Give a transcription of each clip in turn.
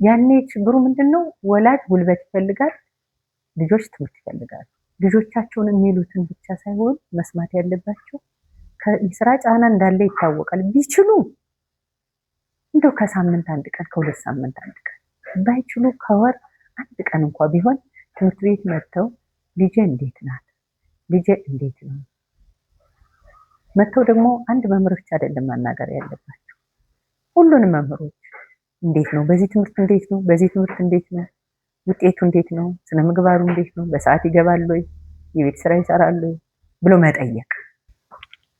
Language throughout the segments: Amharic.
ያኔ ችግሩ ምንድነው? ወላጅ ጉልበት ይፈልጋል፣ ልጆች ትምህርት ይፈልጋሉ። ልጆቻቸውን የሚሉትን ብቻ ሳይሆን መስማት ያለባቸው ከስራ ጫና እንዳለ ይታወቃል። ቢችሉ እንደው ከሳምንት አንድ ቀን ከሁለት ሳምንት አንድ ቀን ባይችሉ ከወር አንድ ቀን እንኳን ቢሆን ትምህርት ቤት መጥተው ልጄ እንዴት ናት፣ ልጄ እንዴት ነው መጥተው ደግሞ አንድ መምህር ብቻ አይደለም ማናገር ያለባቸው፣ ሁሉንም መምህሮች እንዴት ነው በዚህ ትምህርት እንዴት ነው፣ በዚህ ትምህርት እንዴት ነው፣ ውጤቱ እንዴት ነው፣ ስነ ምግባሩ እንዴት ነው፣ በሰዓት ይገባል ወይ፣ የቤት ስራ ይሰራል ወይ ብሎ መጠየቅ።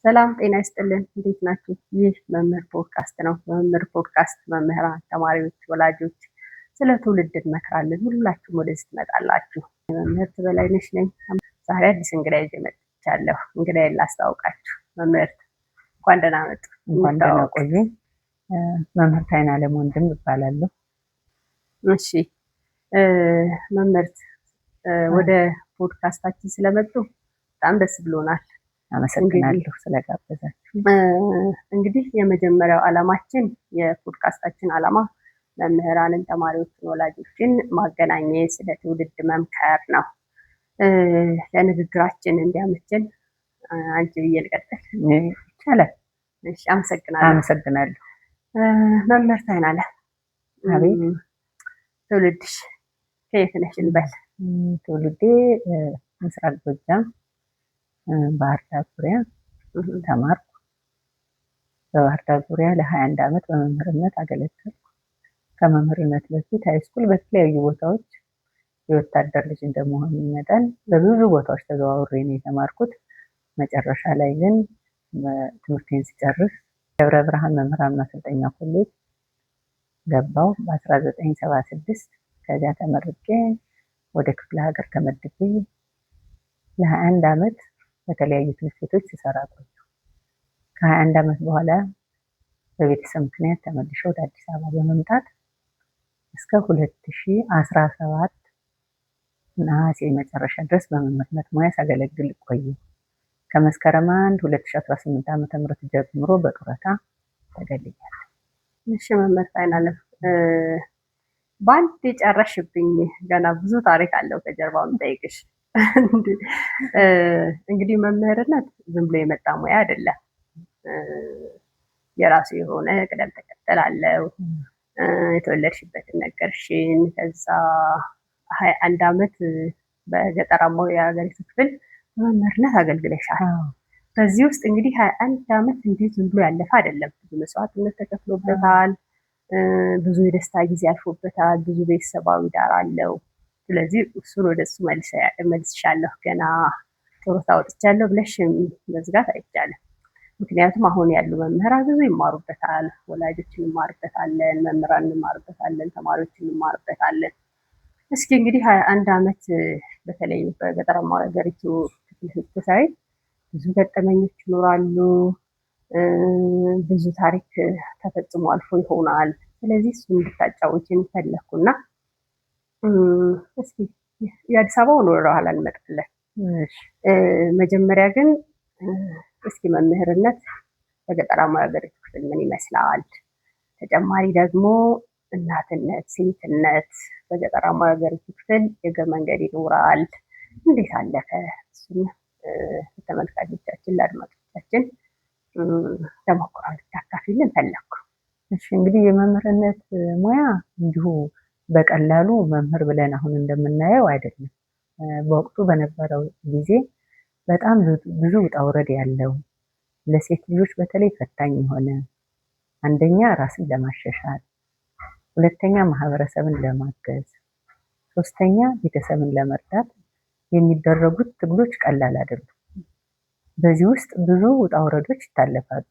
ሰላም ጤና ይስጥልን፣ እንዴት ናችሁ? ይህ መምህር ፖድካስት ነው። መምህር ፖድካስት መምህራን፣ ተማሪዎች፣ ወላጆች ስለ ትውልድ እንመክራለን። ሁላችሁም ወደዚህ ትመጣላችሁ። መምህርት በላይነሽ ነኝ። ዛሬ አዲስ እንግዳ ይዤ መጥቻለሁ። እንግዳዬን ላስታውቃችሁ። መምህርት እንኳን ደህና መጡ። እንኳን ደህና ቆዩ። መምህርት አይናለም ወንድም እባላለሁ። እሺ መምህርት ወደ ፖድካስታችን ስለመጡ በጣም ደስ ብሎናል። አመሰግናለሁ ስለጋበዛችሁ። እንግዲህ የመጀመሪያው ዓላማችን የፖድካስታችን ዓላማ መምህራንን፣ ተማሪዎችን፣ ወላጆችን ማገናኘት፣ ስለ ትውልድ መምከር ነው። ለንግግራችን እንዲያመችን አንቺ ብዬ ልቀጥል ይቻላል? እሺ አመሰግናለሁ። መምህርት አይናለም፣ አቤት። ትውልድሽ ከየት ነሽ እንበል? ትውልዴ ምስራቅ ጎጃም ባህር ዳር ዙሪያ ተማርኩ። በባህር ዳር ዙሪያ ለ21 ዓመት በመምህርነት አገለገልኩ። ከመምህርነት በፊት ሃይስኩል በተለያዩ ቦታዎች የወታደር ልጅ እንደመሆን መጠን በብዙ ቦታዎች ተዘዋውሬ ነው የተማርኩት። መጨረሻ ላይ ግን ትምህርቴን ሲጨርስ ደብረ ብርሃን መምህራን ማሰልጠኛ ኮሌጅ ገባው በ1976። ከዚያ ተመርቄ ወደ ክፍለ ሀገር ተመድቤ ለ21 ዓመት በተለያዩ ትምህርት ቤቶች ሲሰራ ቆየሁ። ከ21 ዓመት በኋላ በቤተሰብ ምክንያት ተመልሼ ወደ አዲስ አበባ በመምጣት እስከ 2017 ነሐሴ መጨረሻ ድረስ በመምህርነት ሙያ ሳገለግል ቆየሁ። ከመስከረም 1 2018 ዓ.ም ጀምሮ በጡረታ ተገልያለሁ። እሺ መምህርት አይናለም፣ በአንድ የጨረሽብኝ ገና ብዙ ታሪክ አለው ከጀርባው የምጠይቅሽ። እንግዲህ መምህርነት ዝም ብሎ የመጣ ሙያ አይደለም። የራሱ የሆነ ቅደም ተከተል አለው። የተወለድሽበትን ነገርሽን። ከዛ 21 ዓመት በገጠራማው የሀገሪቱ ክፍል በመምህርነት አገልግለሻል። በዚህ ውስጥ እንግዲህ 21 ዓመት እንዴት ዝም ብሎ ያለፈ አይደለም። ብዙ መስዋዕትነት ተከፍሎበታል። ብዙ የደስታ ጊዜ አልፎበታል። ብዙ ቤተሰባዊ ዳራ አለው። ስለዚህ እሱን ወደ እሱ መልስሻለሁ። ገና ጡረታ ወጥቻለሁ ብለሽ መዝጋት አይቻልም። ምክንያቱም አሁን ያሉ መምህራን ብዙ ይማሩበታል። ወላጆች እንማርበታለን፣ መምህራን እንማርበታለን፣ ተማሪዎች እንማርበታለን። እስኪ እንግዲህ 21 ዓመት በተለይ በገጠራማ ሀገሪቱ ክፍል ስትሰሪ ብዙ ገጠመኞች ይኖራሉ። ብዙ ታሪክ ተፈጽሞ አልፎ ይሆናል። ስለዚህ እሱን እንድታጫውችን ፈለኩና እስኪ የአዲስ አበባውን ወደ ኋላ እንመጣለን። መጀመሪያ ግን እስኪ መምህርነት በገጠራማ ሀገሪቱ ክፍል ምን ይመስላል? ተጨማሪ ደግሞ እናትነት፣ ሴትነት በገጠራማ ሀገሪቱ ክፍል የእግር መንገድ ይኖራል። እንዴት አለፈ? እሱን ለተመልካቾቻችን ለአድማጮቻችን ተሞክሮ እንድታካፊልን ፈለኩ። እሺ እንግዲህ የመምህርነት ሙያ እንዲሁ በቀላሉ መምህር ብለን አሁን እንደምናየው አይደለም። በወቅቱ በነበረው ጊዜ በጣም ብዙ ውጣ ውረድ ያለው፣ ለሴት ልጆች በተለይ ፈታኝ የሆነ፣ አንደኛ ራስን ለማሻሻል፣ ሁለተኛ ማህበረሰብን ለማገዝ፣ ሶስተኛ ቤተሰብን ለመርዳት የሚደረጉት ትግሎች ቀላል አይደሉም። በዚህ ውስጥ ብዙ ውጣ ውረዶች ይታለፋሉ።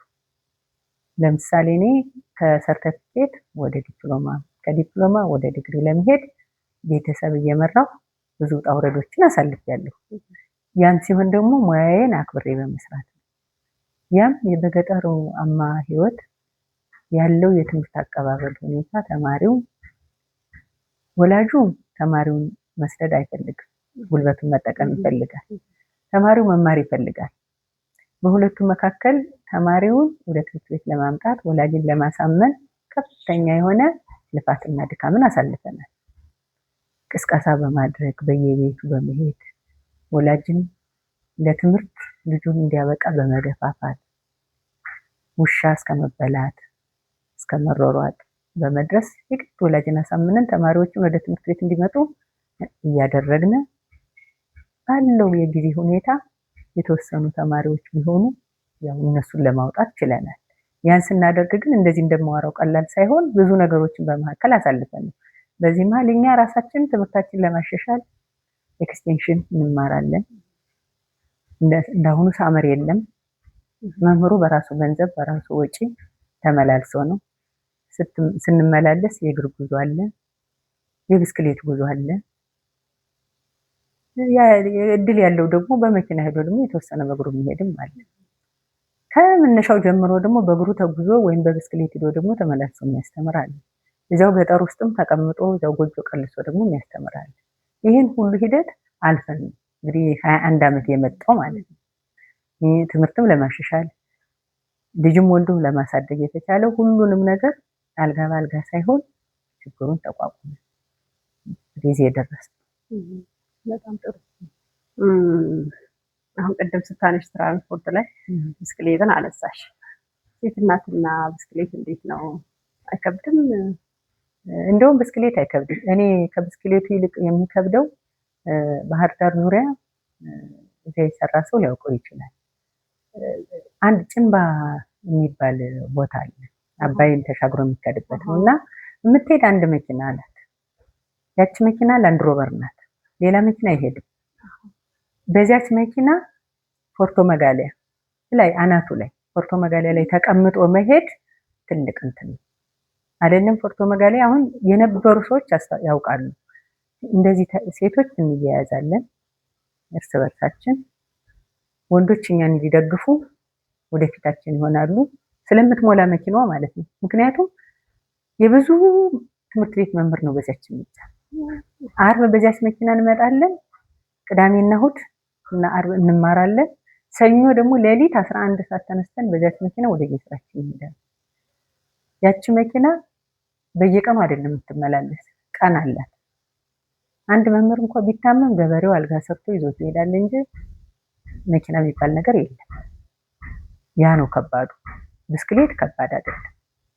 ለምሳሌ እኔ ከሰርተፊኬት ወደ ዲፕሎማ፣ ከዲፕሎማ ወደ ዲግሪ ለመሄድ ቤተሰብ እየመራሁ ብዙ ውጣ ውረዶችን አሳልፌያለሁ። ያም ሲሆን ደግሞ ሙያዬን አክብሬ በመስራት ነው። ያም በገጠሩ አማ ህይወት ያለው የትምህርት አቀባበል ሁኔታ ተማሪው ወላጁ ተማሪውን መስደድ አይፈልግም፣ ጉልበቱን መጠቀም ይፈልጋል። ተማሪው መማር ይፈልጋል። በሁለቱ መካከል ተማሪውን ወደ ትምህርት ቤት ለማምጣት ወላጅን ለማሳመን ከፍተኛ የሆነ ልፋትና ድካምን አሳልፈናል። ቅስቀሳ በማድረግ በየቤቱ በመሄድ ወላጅን ለትምህርት ልጁን እንዲያበቃ በመገፋፋት ውሻ እስከመበላት እስከመሯሯጥ በመድረስ የግድ ወላጅን አሳምነን ተማሪዎችን ወደ ትምህርት ቤት እንዲመጡ እያደረግን ባለው የጊዜ ሁኔታ የተወሰኑ ተማሪዎች ቢሆኑ ያው እነሱን ለማውጣት ችለናል። ያን ስናደርግ ግን እንደዚህ እንደማወራው ቀላል ሳይሆን ብዙ ነገሮችን በመካከል አሳልፈን ነው። በዚህ መሀል እኛ ራሳችን ትምህርታችን ለማሻሻል ኤክስቴንሽን እንማራለን። እንዳሁኑ ሳመር የለም። መምህሩ በራሱ ገንዘብ በራሱ ወጪ ተመላልሶ ነው። ስንመላለስ የእግር ጉዞ አለ፣ የብስክሌት ጉዞ አለ። እድል ያለው ደግሞ በመኪና ሄዶ ደግሞ የተወሰነ በእግሩ የሚሄድም አለ። ከመነሻው ጀምሮ ደግሞ በእግሩ ተጉዞ ወይም በብስክሌት ሄዶ ደግሞ ተመላልሶ የሚያስተምር አለ። እዛው ገጠር ውስጥም ተቀምጦ እዛው ጎጆ ቀልሶ ደግሞ የሚያስተምር አለ። ይህን ሁሉ ሂደት አልፈን እንግዲህ 21 ዓመት የመጣው ማለት ነው። ትምህርትም ለማሻሻል ልጅም ወልዶ ለማሳደግ የተቻለው ሁሉንም ነገር አልጋ በአልጋ ሳይሆን ችግሩን ተቋቁሞ ጊዜ የደረሰ። በጣም ጥሩ። አሁን ቅድም ስታነሽ ትራንስፖርት ላይ ብስክሌትን አነሳሽ። ሴት እናትና ብስክሌት እንዴት ነው? አይከብድም? እንደውም ብስክሌት አይከብድም። እኔ ከብስክሌቱ ይልቅ የሚከብደው ባህር ዳር ዙሪያ እዚያ የሰራ ሰው ሊያውቀው ይችላል። አንድ ጭንባ የሚባል ቦታ አለ፣ አባይን ተሻግሮ የሚካሄድበት ነው እና የምትሄድ አንድ መኪና ናት። ያቺ መኪና ላንድ ሮቨር ናት። ሌላ መኪና አይሄድም። በዚያች መኪና ፖርቶ መጋሊያ ላይ አናቱ ላይ ፖርቶ መጋሊያ ላይ ተቀምጦ መሄድ ትልቅ እንትን ነው አይደለም? ፖርቶ መጋሊያ አሁን የነበሩ ሰዎች ያውቃሉ። እንደዚህ ሴቶች እንያያዛለን እርስ በርሳችን፣ ወንዶች እኛን እንዲደግፉ ወደፊታችን ይሆናሉ። ስለምትሞላ መኪናዋ ማለት ነው። ምክንያቱም የብዙ ትምህርት ቤት መምህር ነው በዚያች ብቻ። አርብ በዚያች መኪና እንመጣለን። ቅዳሜና እሑድ እና አርብ እንማራለን። ሰኞ ደግሞ ሌሊት 11 ሰዓት ተነስተን በዚያች መኪና ወደ የስራችን እንሄዳለን። ያቺ መኪና በየቀኑ አይደለም የምትመላለስ፣ ቀን አላት። አንድ መምህር እንኳን ቢታመም ገበሬው አልጋ ሰርቶ ይዞት ይሄዳል እንጂ መኪና የሚባል ነገር የለም። ያ ነው ከባዱ። ብስክሌት ከባድ አይደለም።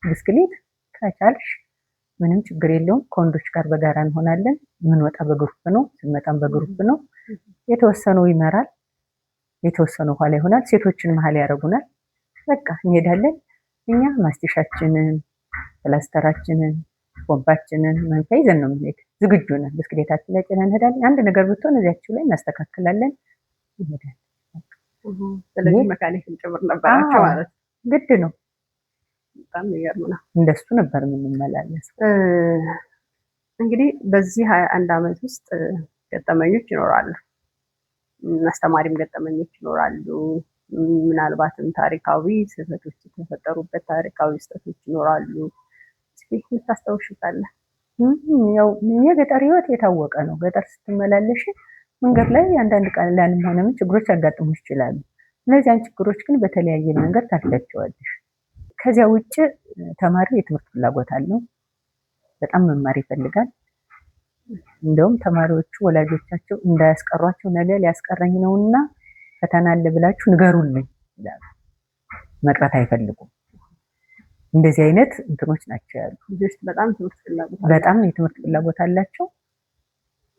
ብስክሌት ከቻልሽ ምንም ችግር የለውም። ከወንዶች ጋር በጋራ እንሆናለን። የምንወጣ በግሩፕ ነው፣ ስንመጣም በግሩፕ ነው። የተወሰነው ይመራል፣ የተወሰነው ኋላ ይሆናል። ሴቶችን መሀል ያደርጉናል። በቃ እንሄዳለን። እኛ ማስቲሻችንን፣ ፕላስተራችንን፣ ቦምባችንን መንፊያ ይዘን ነው የምንሄድ። ዝግጁ ነን። ብስክሌታችን ላይ ጭነን እንሄዳለን። አንድ ነገር ብትሆን እዚያችሁ ላይ እናስተካክላለን፣ እንሄዳለን። ስለዚህ መካኒክም ጭምር ነበራቸው ማለት ነው። ግድ ነው። በጣም የሚገርም ነው። እንደሱ ነበር የምንመላለስ። እንግዲህ በዚህ 21 ዓመት ውስጥ ገጠመኞች ይኖራሉ፣ አስተማሪም ገጠመኞች ይኖራሉ። ምናልባትም ታሪካዊ ስህተቶች የተፈጠሩበት ታሪካዊ ስህተቶች ይኖራሉ። እስኪ የምታስታውሺው ካለ? ያው የገጠር ህይወት የታወቀ ነው። ገጠር ስትመላለሽ መንገድ ላይ አንዳንድ ቀላልም ሆነ ምን ችግሮች ያጋጥሙሽ ይችላሉ። እነዚያን ችግሮች ግን በተለያየ መንገድ ታልፋቸዋለሽ። ከዚያ ውጭ ተማሪው የትምህርት ፍላጎት አለው፣ በጣም መማር ይፈልጋል። እንደውም ተማሪዎቹ ወላጆቻቸው እንዳያስቀሯቸው ነገ ሊያስቀረኝ ነውና ፈተና አለ ብላችሁ ንገሩልኝ ይላሉ። መቅረት አይፈልጉም። እንደዚህ አይነት እንትኖች ናቸው ያሉ ልጆች። በጣም የትምህርት ፍላጎት አላቸው።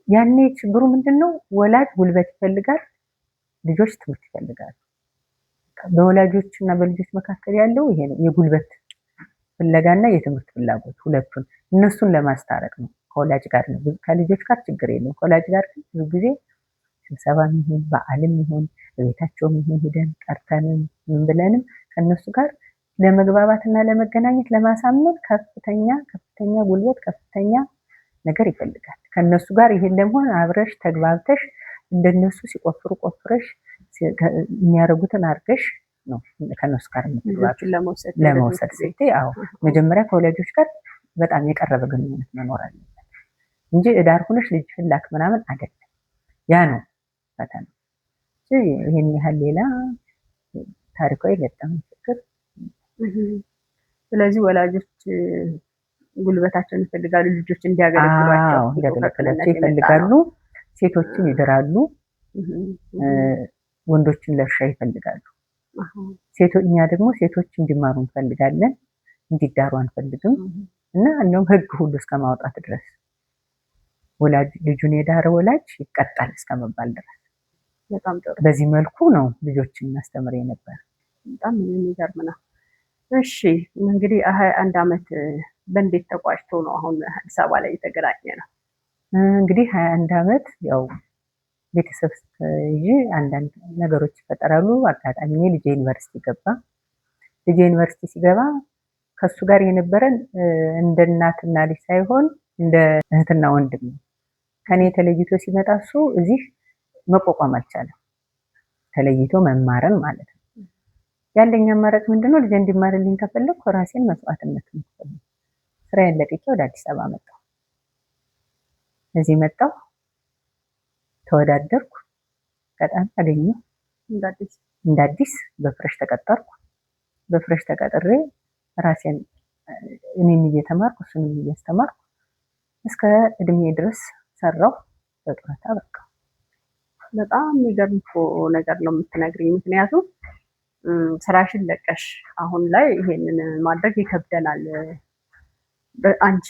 ያኔ ችግሩ ምንድነው? ወላጅ ጉልበት ይፈልጋል፣ ልጆች ትምህርት ይፈልጋሉ። በወላጆች እና በልጆች መካከል ያለው ይሄ ነው፣ የጉልበት ፍለጋና የትምህርት ፍላጎት። ሁለቱን እነሱን ለማስታረቅ ነው። ከወላጅ ጋር ነው፣ ከልጆች ጋር ችግር የለውም። ከወላጅ ጋር ብዙ ጊዜ ስብሰባም ይሁን በዓልም ይሁን በቤታቸውም ይሁን ሄደን ጠርተንም ምን ብለንም ከነሱ ጋር ለመግባባትና ለመገናኘት ለማሳመን ከፍተኛ ጉልበት ከፍተኛ ነገር ይፈልጋል። ከነሱ ጋር ይሄን ለመሆን አብረሽ ተግባብተሽ እንደነሱ ሲቆፍሩ ቆፍረሽ የሚያደርጉትን አድርገሽ ነው ከነሱ ጋር ለመውሰድ ስትይ። አዎ መጀመሪያ ከወላጆች ጋር በጣም የቀረበ ግንኙነት መኖር አለበት እንጂ እዳር ሆነሽ ልጅሽን ላክ ምናምን አይደለም። ያ ነው ፈተና። ይሄን ያህል ሌላ ታሪካዊ ገጠመኝ ችግር። ስለዚህ ወላጆች ጉልበታቸውን ይፈልጋሉ። ልጆች እንዲያገለግሏቸው ይፈልጋሉ። ሴቶችን ይድራሉ፣ ወንዶችን ለእርሻ ይፈልጋሉ። እኛ ደግሞ ሴቶች እንዲማሩ እንፈልጋለን፣ እንዲዳሩ አንፈልግም። እና እንደውም ሕግ ሁሉ እስከማውጣት ድረስ ወላጅ ልጁን የዳረ ወላጅ ይቀጣል እስከመባል ድረስ በጣም ጥሩ። በዚህ መልኩ ነው ልጆችን እናስተምር የነበር። በጣም የሚገርም ነው። እሺ እንግዲህ 21 ዓመት በእንዴት ተቋጭቶ ነው አሁን አዲስ አበባ ላይ የተገናኘ ነው? እንግዲህ 21 ዓመት ያው ቤተሰብ ይዤ አንዳንድ ነገሮች ይፈጠራሉ። አጋጣሚ ልጄ ዩኒቨርሲቲ ገባ። ልጄ ዩኒቨርሲቲ ሲገባ ከሱ ጋር የነበረን እንደ እናትና ልጅ ሳይሆን እንደ እህትና ወንድም ነው። ከኔ ተለይቶ ሲመጣ እሱ እዚህ መቋቋም አልቻለም። ተለይቶ መማረን ማለት ነው። ያለኝ አማራጭ ምንድነው? ልጄ እንዲማርልኝ ከፈለኩ ራሴን መስዋዕትነት ነው። ስራዬን ለቅቄ ወደ አዲስ አበባ መጣሁ። እዚህ መጣሁ፣ ተወዳደርኩ፣ በጣም አገኘሁ። እንደ አዲስ በፍሬሽ ተቀጠርኩ። በፍሬሽ ተቀጥሬ ራሴን እኔም እየተማርኩ እሱንም እያስተማርኩ እስከ እድሜ ድረስ ሰራሁ። በጡረታ በቃ። በጣም የሚገርም ነገር ነው የምትነግሪኝ። ምክንያቱም ስራሽን ለቀሽ አሁን ላይ ይሄንን ማድረግ ይከብደናል። አንቺ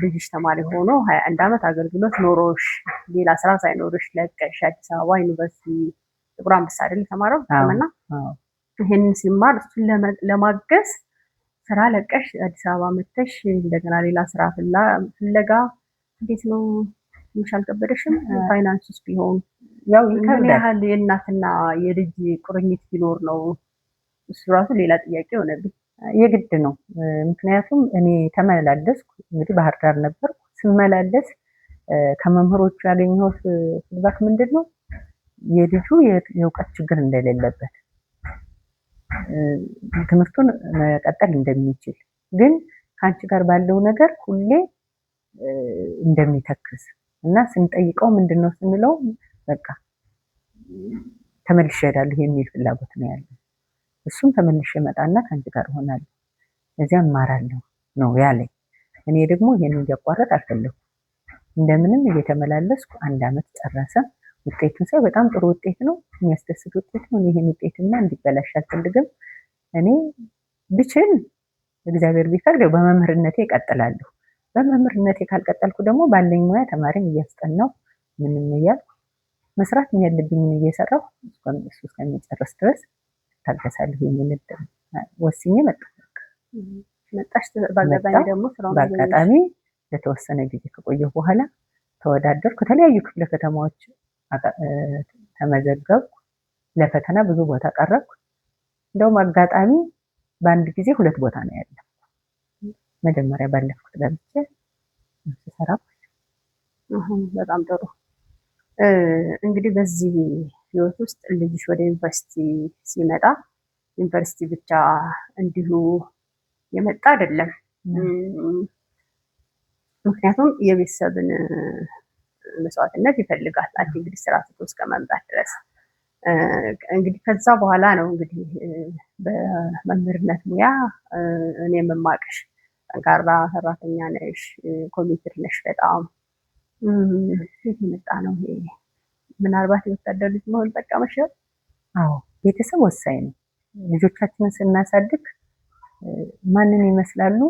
ልጅሽ ተማሪ ሆኖ 21 ዓመት አገልግሎት ኖሮሽ ሌላ ስራ ሳይኖርሽ ለቀሽ አዲስ አበባ ዩኒቨርሲቲ ጥቁር አንበሳ አይደል የተማረው ሕክምና። ይሄንን ሲማር እሱን ለማገዝ ስራ ለቀሽ አዲስ አበባ መተሽ እንደገና ሌላ ስራ ፍለጋ እንዴት ነው? ትንሽ አልከበደሽም? ፋይናንስስ ቢሆን ያው ምን ያህል የእናትና የልጅ ቁርኝት ቢኖር ነው? እሱ ራሱ ሌላ ጥያቄ ሆነብኝ። የግድ ነው። ምክንያቱም እኔ ተመላለስኩ። እንግዲህ ባህር ዳር ነበርኩ። ስመላለስ ከመምህሮቹ ያገኘሁት ፊድባክ ምንድን ነው? የልጁ የእውቀት ችግር እንደሌለበት፣ ትምህርቱን መቀጠል እንደሚችል፣ ግን ከአንቺ ጋር ባለው ነገር ሁሌ እንደሚተክዝ እና ስንጠይቀው ምንድነው ስንለው በቃ ተመልሼ እሄዳለሁ የሚል ፍላጎት ነው ያለው። እሱም ተመልሼ እመጣና ከአንቺ ጋር እሆናለሁ፣ እዚያ እማራለሁ ነው ያለኝ። እኔ ደግሞ ይሄን እንዲያቋርጥ አልፈለኩም። እንደምንም እየተመላለስኩ 1 ዓመት ጨረሰ። ውጤቱን ሳይ በጣም ጥሩ ውጤት ነው፣ የሚያስደስት ውጤት ነው። ይሄን ውጤትና እንዲበላሽ አልፈልግም። እኔ ብችል እግዚአብሔር ቢፈቅድ በመምህርነቴ እቀጥላለሁ። በመምህርነቴ ካልቀጠልኩ ደግሞ ባለኝ ሙያ ተማሪም እያስጠናሁ ምንም እያልኩ መስራት ያለብኝን እየሰራሁ እሱ እስከሚጨርስ ድረስ ታገሳለሁ የሚል ወስኜ መጣሁ። በአጋጣሚ ለተወሰነ ጊዜ ከቆየሁ በኋላ ተወዳደርኩ። ከተለያዩ ክፍለ ከተማዎች ተመዘገብኩ። ለፈተና ብዙ ቦታ ቀረብኩ። እንደውም አጋጣሚ በአንድ ጊዜ 2 ቦታ ነው ያለው። መጀመሪያ ባለፍኩት ገብቼ ሰራ። በጣም ጥሩ። እንግዲህ በዚህ ህይወት ውስጥ ልጅሽ ወደ ዩኒቨርሲቲ ሲመጣ ዩኒቨርሲቲ ብቻ እንዲሁ የመጣ አይደለም። ምክንያቱም የቤተሰብን መስዋዕትነት ይፈልጋል። አንቺ እንግዲህ ስራ ትቶ እስከ መምጣት ድረስ እንግዲህ ከዛ በኋላ ነው እንግዲህ በመምህርነት ሙያ እኔ የምማቅሽ። ጠንካራ ሰራተኛ ነሽ፣ ኮሚትድ ነሽ በጣም። የት የመጣ ነው ይሄ? ምናልባት የወታደር ልጅ መሆን ጠቀመሽ? አዎ፣ ቤተሰብ ወሳኝ ነው። ልጆቻችንን ስናሳድግ ማንን ይመስላሉ?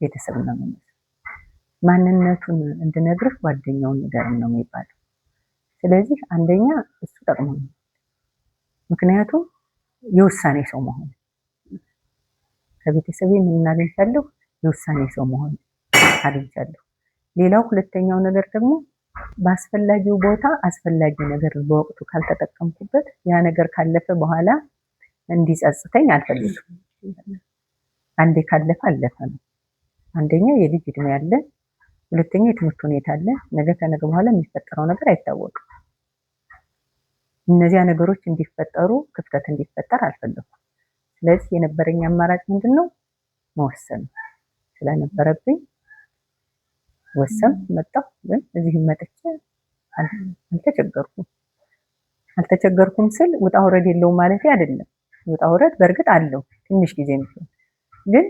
ቤተሰብ ነው የሚመስለው። ማንነቱን እንድነግርህ ጓደኛውን ንገረኝ ነው የሚባለው። ስለዚህ አንደኛ እሱ ጠቅሞኛል። ምክንያቱም የውሳኔ ሰው መሆን ከቤተሰቤ ምን አግኝቻለሁ? የውሳኔ ሰው መሆን አግኝቻለሁ። ሌላው ሁለተኛው ነገር ደግሞ በአስፈላጊው ቦታ አስፈላጊ ነገር በወቅቱ ካልተጠቀምኩበት ያ ነገር ካለፈ በኋላ እንዲጸጽተኝ አልፈልግም። አንዴ ካለፈ አለፈ ነው። አንደኛ የልጅ እድሜ አለ፣ ሁለተኛ የትምህርት ሁኔታ አለ። ነገ ከነገ በኋላ የሚፈጠረው ነገር አይታወቅም። እነዚያ ነገሮች እንዲፈጠሩ ክፍተት እንዲፈጠር አልፈለኩም። ስለዚህ የነበረኝ አማራጭ ምንድነው? መወሰን ስለነበረብኝ ወሰን መጣሁ። ግን እዚህ መጥቼ አልተቸገርኩም ስል ውጣ ውረድ የለውም ማለት አይደለም። ውጣ ውረድ በእርግጥ አለው ትንሽ ጊዜ ነው። ግን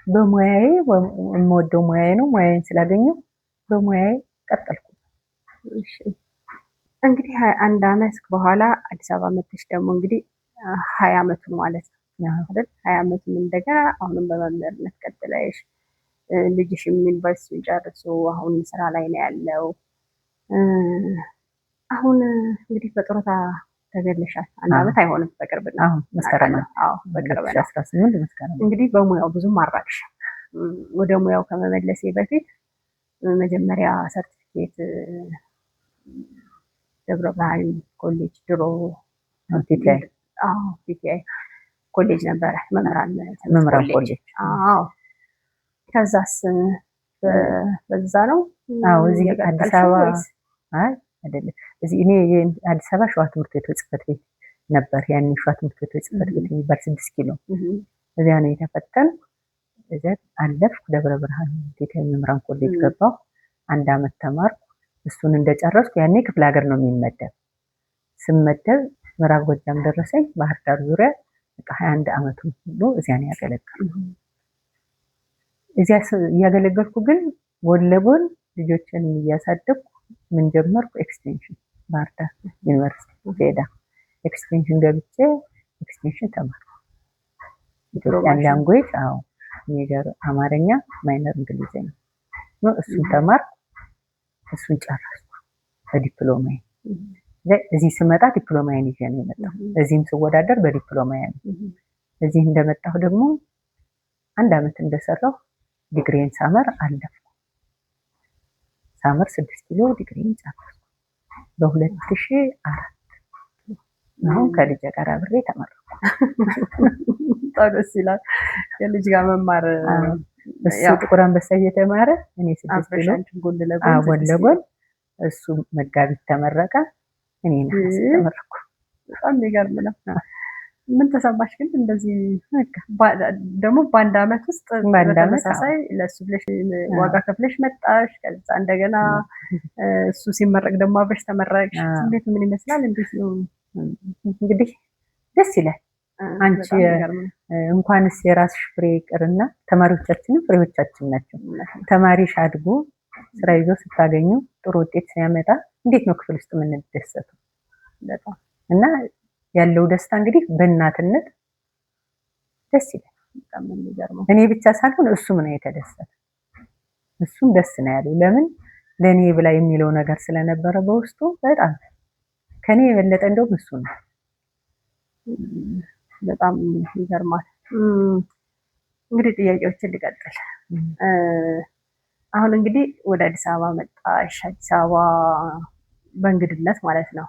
በሙያዬ የምወደው ሙያዬ ነው። ሙያዬን ስላገኘው በሙያዬ ቀጠልኩ። እሺ እንግዲህ 21 ዓመት በኋላ አዲስ አበባ መጥተሽ ደግሞ እንግዲህ 20 ዓመቱን ማለት ነው አይደል? 20 ዓመቱን እንደገና አሁንም በመምህርነት ቀጥለሽ ልጅሽም ዩኒቨርሲቲውን ጨርሶ አሁን ስራ ላይ ነው ያለው። አሁን እንግዲህ በጡረታ ተገለሻል። 1 ዓመት አይሆንም፣ በቅርብ ነው። መስከረም በቅርብ ነው 2018 መስከረም። እንግዲህ በሙያው ብዙም አራቅሽ። ወደ ሙያው ከመመለሴ በፊት መጀመሪያ ሰርቲፊኬት ደብረ ብርሃን ኮሌጅ ድሮ ፒቲአይ ኮሌጅ ነበረ፣ መምህራን ኮሌጅ። ከዛስ በዛ ነው? እዚህ አዲስ አበባ አይደለም፣ እዚህ እኔ አዲስ አበባ ሸዋ ትምህርት ቤት ጽሕፈት ቤት ነበር። ያን ሸዋ ትምህርት ቤት ጽሕፈት ቤት የሚባል 6 ኪሎ እዚያ ነው የተፈተን። እዚያ አለፍኩ። ደብረ ብርሃን ፒቲአይ መምህራን ኮሌጅ ገባሁ። 1 ዓመት ተማርኩ። እሱን እንደጨረስኩ ያኔ ክፍለ ሀገር ነው የሚመደብ። ስመደብ ምዕራብ ጎጃም ደረሰኝ፣ ባህር ዳር ዙሪያ። በቃ 21 ዓመቱ ሁሉ እዚያ ነው ያገለገልኩ። እዚያ እያገለገልኩ ግን ጎን ለጎን ልጆችን እያሳደግኩ ምን ጀመርኩ? ኤክስቴንሽን ባህር ዳር ዩኒቨርሲቲ ሄዳ ኤክስቴንሽን ገብቼ ኤክስቴንሽን ተማርኩ። ኢትዮጵያን ላንጉዌጅ ሜጀር አማርኛ፣ ማይነር እንግሊዝኛ ነው። እሱን ተማርኩ። እሱን ጨረስኩ በዲፕሎማዬ። እዚህ ስመጣ ዲፕሎማዬን ይዤ ነው የመጣሁ። እዚህም ስወዳደር በዲፕሎማዬ ነው። እዚህ እንደመጣሁ ደግሞ 1 ዓመት እንደሰራሁ ዲግሪን ሳመር አለፍኩ። ሳመር 6 ኪሎ ዲግሪን ጨረስኩ በ2004። አሁን ከልጅ ጋር አብሬ ተመረኩ። ደስ ይላል። የልጅ ጋር መማር እሱ ጥቁር አንበሳ እየተማረ እኔ 6 ኪሎ ጎን ለጎን እሱ መጋቢት ተመረቀ፣ እኔ ነሐሴ ተመረኩ። በጣም የሚገርም ነው። ምን ተሰማሽ ግን እንደዚህ ደግሞ በ1 ዓመት ውስጥ በተመሳሳይ ለሱ ብለሽ ዋጋ ከፍለሽ መጣሽ። ከዛ እንደገና እሱ ሲመረቅ ደግሞ አብረሽ ተመረቅሽ። እንዴት ምን ይመስላል? እንዴት ነው? እንግዲህ ደስ ይላል። አንቺ እንኳንስ የራስሽ ፍሬ ይቅርና ተማሪዎቻችንም ፍሬዎቻችን ናቸው። ተማሪሽ አድጎ ስራ ይዞ ስታገኙ ጥሩ ውጤት ሲያመጣ እንዴት ነው ክፍል ውስጥ የምንደሰተው? እና ያለው ደስታ እንግዲህ በእናትነት ደስ ይላል። በጣም የሚገርመው እኔ ብቻ ሳልሆን እሱም ነው የተደሰተ። እሱም ደስ ነው ያለው። ለምን ለኔ ብላ የሚለው ነገር ስለነበረ በውስጡ በጣም ከኔ የበለጠ እንደውም እሱ ነው። በጣም ይገርማል። እንግዲህ ጥያቄዎችን ልቀጥል። አሁን እንግዲህ ወደ አዲስ አበባ መጣሽ። አዲስ አበባ በእንግድነት ማለት ነው።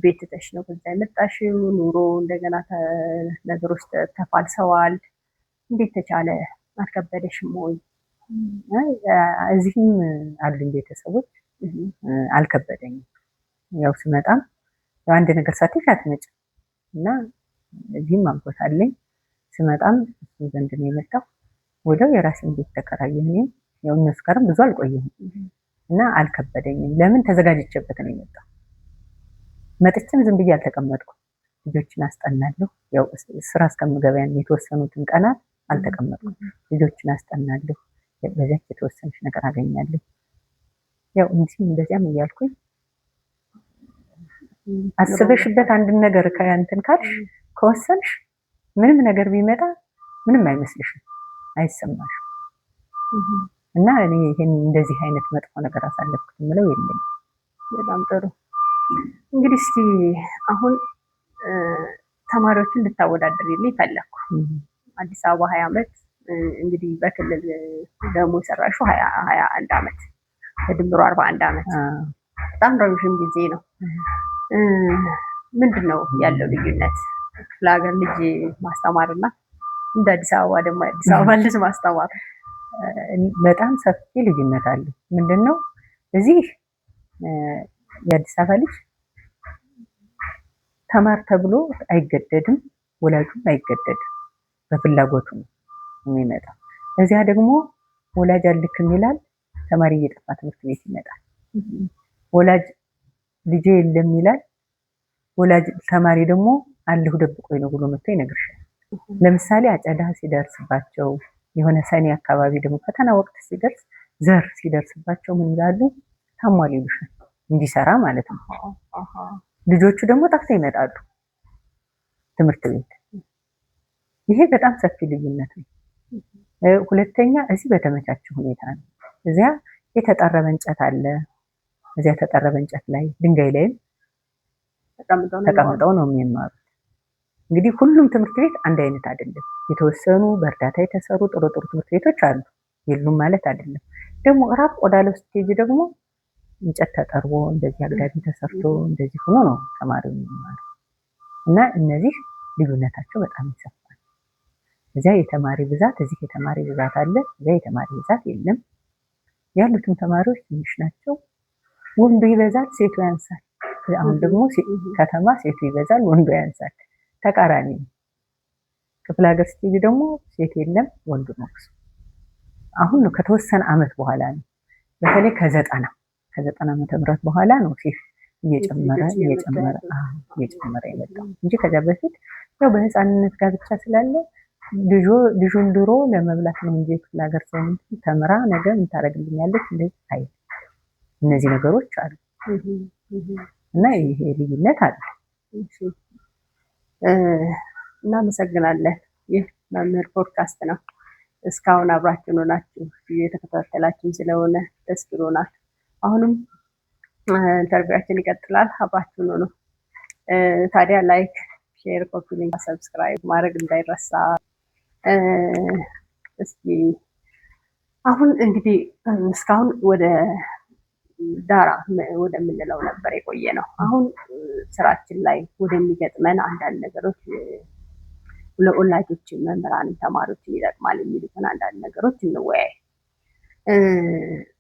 ቤት ትተሽ ነው ከዛ የመጣሽው። ኑሮ እንደገና ነገሮች ተፋልሰዋል። እንዴት ተቻለ? አልከበደሽም ወይ? እዚህም አሉኝ ቤተሰቦች፣ አልከበደኝም። ያው ስመጣም አንድ ነገር ሳትይሽ አትመጭም እና እዚህም አጎት አለኝ። ስመጣም እሱ ዘንድ ነው የመጣው። ወዲያው የራሴን ቤት ተከራየሁ። ያው እነሱ ጋርም ብዙ አልቆየሁም እና አልከበደኝም። ለምን ተዘጋጅቼበት ነው የመጣው። መጥቼም ዝም ብዬ አልተቀመጥኩም። ልጆችን አስጠናለሁ። ያው ስራ እስከምገባ የተወሰኑትን ቀናት አልተቀመጥኩም። ልጆችን አስጠናለሁ። በዚያች የተወሰነች ነገር አገኛለሁ። ያው እንደዚያም እያልኩኝ አስበሽበት አንድ ነገር ከእንትን ካልሽ ከወሰንሽ ምንም ነገር ቢመጣ ምንም አይመስልሽም፣ አይሰማሽም። እና እኔ ይሄን እንደዚህ አይነት መጥፎ ነገር አሳለፍኩት የምለው የለኝም። በጣም ጥሩ። እንግዲህ እስኪ አሁን ተማሪዎችን እንድታወዳድሪልኝ ፈለኩ። አዲስ አበባ 20 ዓመት እንግዲህ በክልል ደግሞ የሰራሽው 21 ዓመት በድምሩ 41 ዓመት በጣም ረዥም ጊዜ ነው። ምንድን ነው ያለው ልዩነት? ክፍለ ሀገር ልጅ ማስተማርና እንደ አዲስ አበባ ደግሞ አዲስ አበባ ልጅ ማስተማር በጣም ሰፊ ልዩነት አለ። ምንድነው እዚህ የአዲስ አበባ ልጅ ተማር ተብሎ አይገደድም፣ ወላጁም አይገደድም፣ በፍላጎቱ ነው የሚመጣው። እዚያ ደግሞ ወላጅ አልክም ይላል፣ ተማሪ እየጠፋ ትምህርት ቤት ይመጣል። ወላጅ ልጄ የለም ይላል፣ ወላጅ ተማሪ ደግሞ አለሁ ደብቆኝ ነው ብሎ መጥቶ ይነግርሻል። ለምሳሌ አጨዳ ሲደርስባቸው የሆነ ሰኔ አካባቢ ደግሞ ፈተና ወቅት ሲደርስ ዘር ሲደርስባቸው ምን ይላሉ? ታሟል ይሉሻል፣ እንዲሰራ ማለት ነው። ልጆቹ ደግሞ ጠፍተው ይመጣሉ ትምህርት ቤት። ይሄ በጣም ሰፊ ልዩነት ነው። ሁለተኛ እዚህ በተመቻቸ ሁኔታ ነው። እዚያ የተጠረበ እንጨት አለ። እዚያ የተጠረበ እንጨት ላይ ድንጋይ ላይም ተቀምጠው ነው የሚማሩት። እንግዲህ ሁሉም ትምህርት ቤት አንድ አይነት አይደለም። የተወሰኑ በእርዳታ የተሰሩ ጥሩ ጥሩ ትምህርት ቤቶች አሉ፣ የሉም ማለት አይደለም። ደግሞ ራቅ ወዳለው ስቴጅ ደግሞ እንጨት ተጠርቦ እንደዚህ አግዳሚ ተሰርቶ እንደዚህ ሆኖ ነው ተማሪው የሚማረው እና እነዚህ ልዩነታቸው በጣም ይሰፋል። እዚያ የተማሪ ብዛት እዚህ የተማሪ ብዛት አለ፣ እዚያ የተማሪ ብዛት የለም። ያሉትም ተማሪዎች ትንሽ ናቸው። ወንዱ ይበዛል፣ ሴቱ ያንሳል። አሁን ደግሞ ከተማ ሴቱ ይበዛል፣ ወንዱ ያንሳል። ተቃራኒ ነው። ክፍለ ሀገር ስትሄጂ ደግሞ ሴት የለም፣ ወንዱ ነው። አሁን ነው ከተወሰነ አመት በኋላ ነው፣ በተለይ ከ90 ዓመተ ምህረት በኋላ ነው ሴት እየጨመረ የመጣው እንጂ ከዚያ በፊት ያው በህፃንነት ጋብቻ ስላለ ልጁን ድሮ ለመብላት ነው እንጂ ክፍለ ሀገር ሰው ተምራ ነገ ምን ታደርግልኛለች እንደዚህ አይ እነዚህ ነገሮች አሉ እና ይሄ ልዩነት አለ። እናመሰግናለን። ይህ መምህር ፖድካስት ነው። እስካሁን አብራችሁን ሆናችሁ የተከታተላችሁን ስለሆነ ደስ ብሎናል። አሁንም ኢንተርቪዋችን ይቀጥላል። አብራችሁን ሆኑ። ታዲያ ላይክ፣ ሼር፣ ኮፒ ሊንክ፣ ሰብስክራይብ ማድረግ እንዳይረሳ። እስኪ አሁን እንግዲህ እስካሁን ወደ ዳራ ወደምንለው ነበር የቆየ ነው። አሁን ስራችን ላይ ወደሚገጥመን አንዳንድ ነገሮች ለወላጆችን፣ መምህራንን፣ ተማሪዎችን ይጠቅማል የሚሉትን አንዳንድ ነገሮች እንወያይ።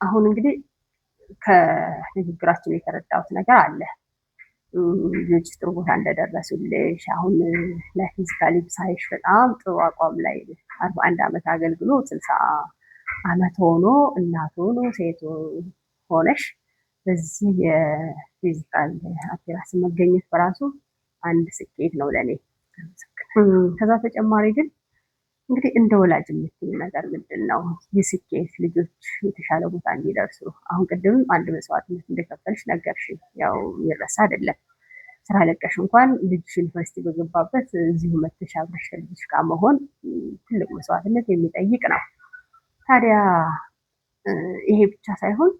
አሁን እንግዲህ ከንግግራችን የተረዳሁት ነገር አለ። ልጅ ጥሩ ቦታ እንደደረሱልሽ፣ አሁን ለፊዚካሊ ሳይሽ በጣም ጥሩ አቋም ላይ 41 ዓመት አገልግሎ 60 ዓመት ሆኖ እናት ሆኖ ሴት ሆነሽ በዚህ የፊዚካል አፒራንስ መገኘት በራሱ አንድ ስኬት ነው ለኔ። ከዛ ተጨማሪ ግን እንግዲህ እንደ ወላጅ የምትይው ነገር ምንድን ነው? ይህ ስኬት ልጆች የተሻለ ቦታ እንዲደርሱ አሁን ቅድም አንድ መስዋዕትነት እንደከፈልሽ ነገርሽ። ያው የሚረሳ አይደለም። ስራ ለቀሽ እንኳን ልጅሽ ዩኒቨርሲቲ በገባበት እዚሁ መተሽ አብረሽ ከልጅሽ ጋር መሆን ትልቅ መስዋዕትነት የሚጠይቅ ነው። ታዲያ ይሄ ብቻ ሳይሆን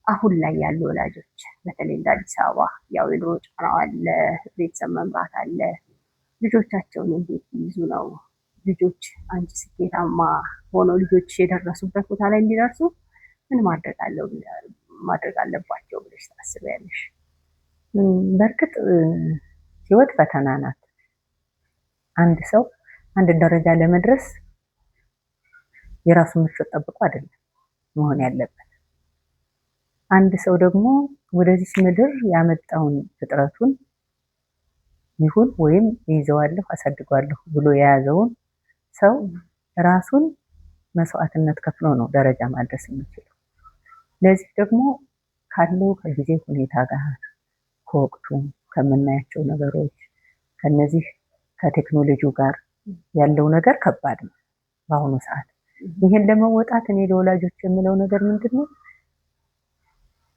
አሁን ላይ ያሉ ወላጆች በተለይ እንደ አዲስ አበባ ያው የኑሮ ጫናው አለ፣ ቤተሰብ መምራት አለ። ልጆቻቸውን እንዴት ይይዙ ነው? ልጆች አንቺ ስኬታማ ሆነው ልጆች የደረሱበት ቦታ ላይ እንዲደርሱ ምን ማድረግ አለባቸው ብለሽ ታስቢያለሽ? በእርግጥ ህይወት ፈተና ናት። አንድ ሰው አንድ ደረጃ ለመድረስ የራሱን ምቾት ጠብቆ አይደለም መሆን ያለበት። አንድ ሰው ደግሞ ወደዚህ ምድር ያመጣውን ፍጥረቱን ይሁን ወይም ይዘዋለሁ አሳድጓለሁ ብሎ የያዘውን ሰው ራሱን መስዋዕትነት ከፍሎ ነው ደረጃ ማድረስ የሚችለው። ለዚህ ደግሞ ካለው ከጊዜ ሁኔታ ጋር ከወቅቱ ከምናያቸው ነገሮች ከነዚህ ከቴክኖሎጂው ጋር ያለው ነገር ከባድ ነው በአሁኑ ሰዓት። ይህን ለመወጣት እኔ ለወላጆች የምለው ነገር ምንድነው?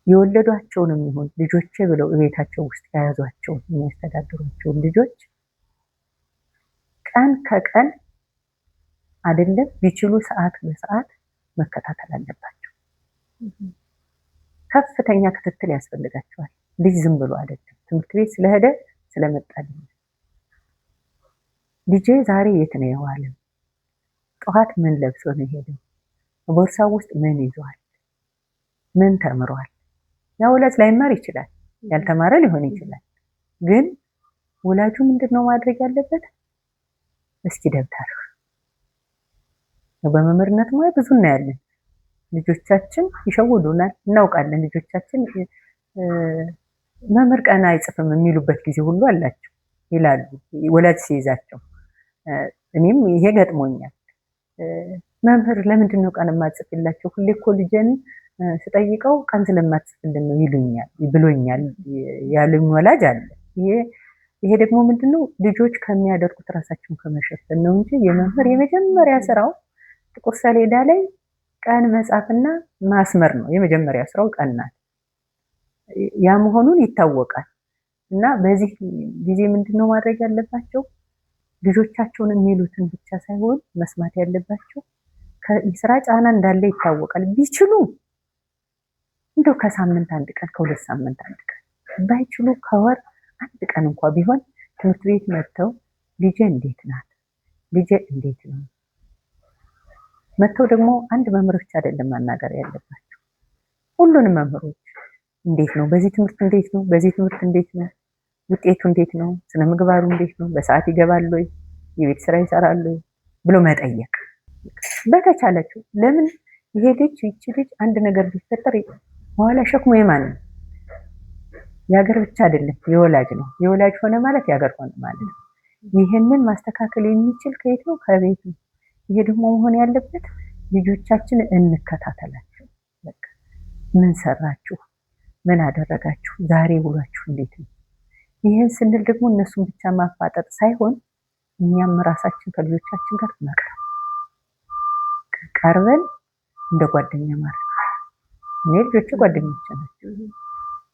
የወለዷቸውንም ይሁን ልጆቼ ብለው ቤታቸው ውስጥ የያዟቸው የሚያስተዳድሯቸውን ልጆች ቀን ከቀን አይደለም ቢችሉ ሰዓት በሰዓት መከታተል አለባቸው። ከፍተኛ ክትትል ያስፈልጋቸዋል። ልጅ ዝም ብሎ አይደለም ትምህርት ቤት ስለሄደ ስለመጣልኝ ልጄ ዛሬ የት ነው የዋለው? ጠዋት ምን ለብሶ ነው የሄደው? ቦርሳው ውስጥ ምን ይዟል? ምን ተምሯል? ያው ወላጅ ላይማር ይችላል፣ ያልተማረ ሊሆን ይችላል። ግን ወላጁ ምንድነው ማድረግ ያለበት? እስኪ ደብተር በመምህርነት ሙያ ብዙ እናያለን። ልጆቻችን ይሸውዱናል፣ እናውቃለን። ልጆቻችን መምህር ቀን አይጽፍም የሚሉበት ጊዜ ሁሉ አላቸው ይላሉ ወላጅ ሲይዛቸው። እኔም ይሄ ገጥሞኛል። መምህር ለምንድን ነው ቀን የማጽፍላቸው? ሁሌ እኮ ልጄን ስጠይቀው ቀን ስለማትጽፍልን ነው ይሉኛል ብሎኛል ያሉኝ ወላጅ አለ። ይሄ ይሄ ደግሞ ምንድነው ልጆች ከሚያደርጉት ራሳቸውን ከመሸፈን ነው እንጂ የመምህር የመጀመሪያ ስራው ጥቁር ሰሌዳ ላይ ቀን መጻፍና ማስመር ነው። የመጀመሪያ ስራው ቀን ናት። ያ መሆኑን ይታወቃል። እና በዚህ ጊዜ ምንድነው ማድረግ ያለባቸው? ልጆቻቸውን የሚሉትን ብቻ ሳይሆን መስማት ያለባቸው ከስራ ጫና እንዳለ ይታወቃል። ቢችሉ እንደው ከሳምንት አንድ ቀን ከሁለት ሳምንት አንድ ቀን ባይችሉ ከወር አንድ ቀን እንኳን ቢሆን ትምህርት ቤት መጥተው ልጄ እንዴት ናት፣ ልጄ እንዴት ነው መጥተው ደግሞ አንድ መምህር ብቻ አይደለም ማናገር ያለባቸው፣ ሁሉንም መምህሮች እንዴት ነው በዚህ ትምህርት እንዴት ነው፣ በዚህ ትምህርት እንዴት ነው፣ ውጤቱ እንዴት ነው፣ ስነ ምግባሩ እንዴት ነው፣ በሰዓት ይገባል ወይ፣ የቤት ስራ ይሰራል ወይ ብሎ መጠየቅ በተቻላቸው። ለምን ይሄ ልጅ ይቺ ልጅ አንድ ነገር ቢፈጠር በኋላ ሸክሙ የማን ነው? የሀገር ብቻ አይደለም የወላጅ ነው። የወላጅ ሆነ ማለት የሀገር ሆነ ማለት ነው። ይህንን ማስተካከል የሚችል ከየት ነው? ከቤት ነው። ይሄ ደግሞ መሆን ያለበት ልጆቻችን እንከታተላቸው። በቃ ምን ሰራችሁ? ምን አደረጋችሁ? ዛሬ ውሏችሁ እንዴት ነው? ይህን ስንል ደግሞ እነሱን ብቻ ማፋጠጥ ሳይሆን እኛም ራሳችን ከልጆቻችን ጋር መቅረብ፣ ቀርበን እንደ ጓደኛ ማድረግ። እኔ ልጆቼ ጓደኞቼ ናቸው።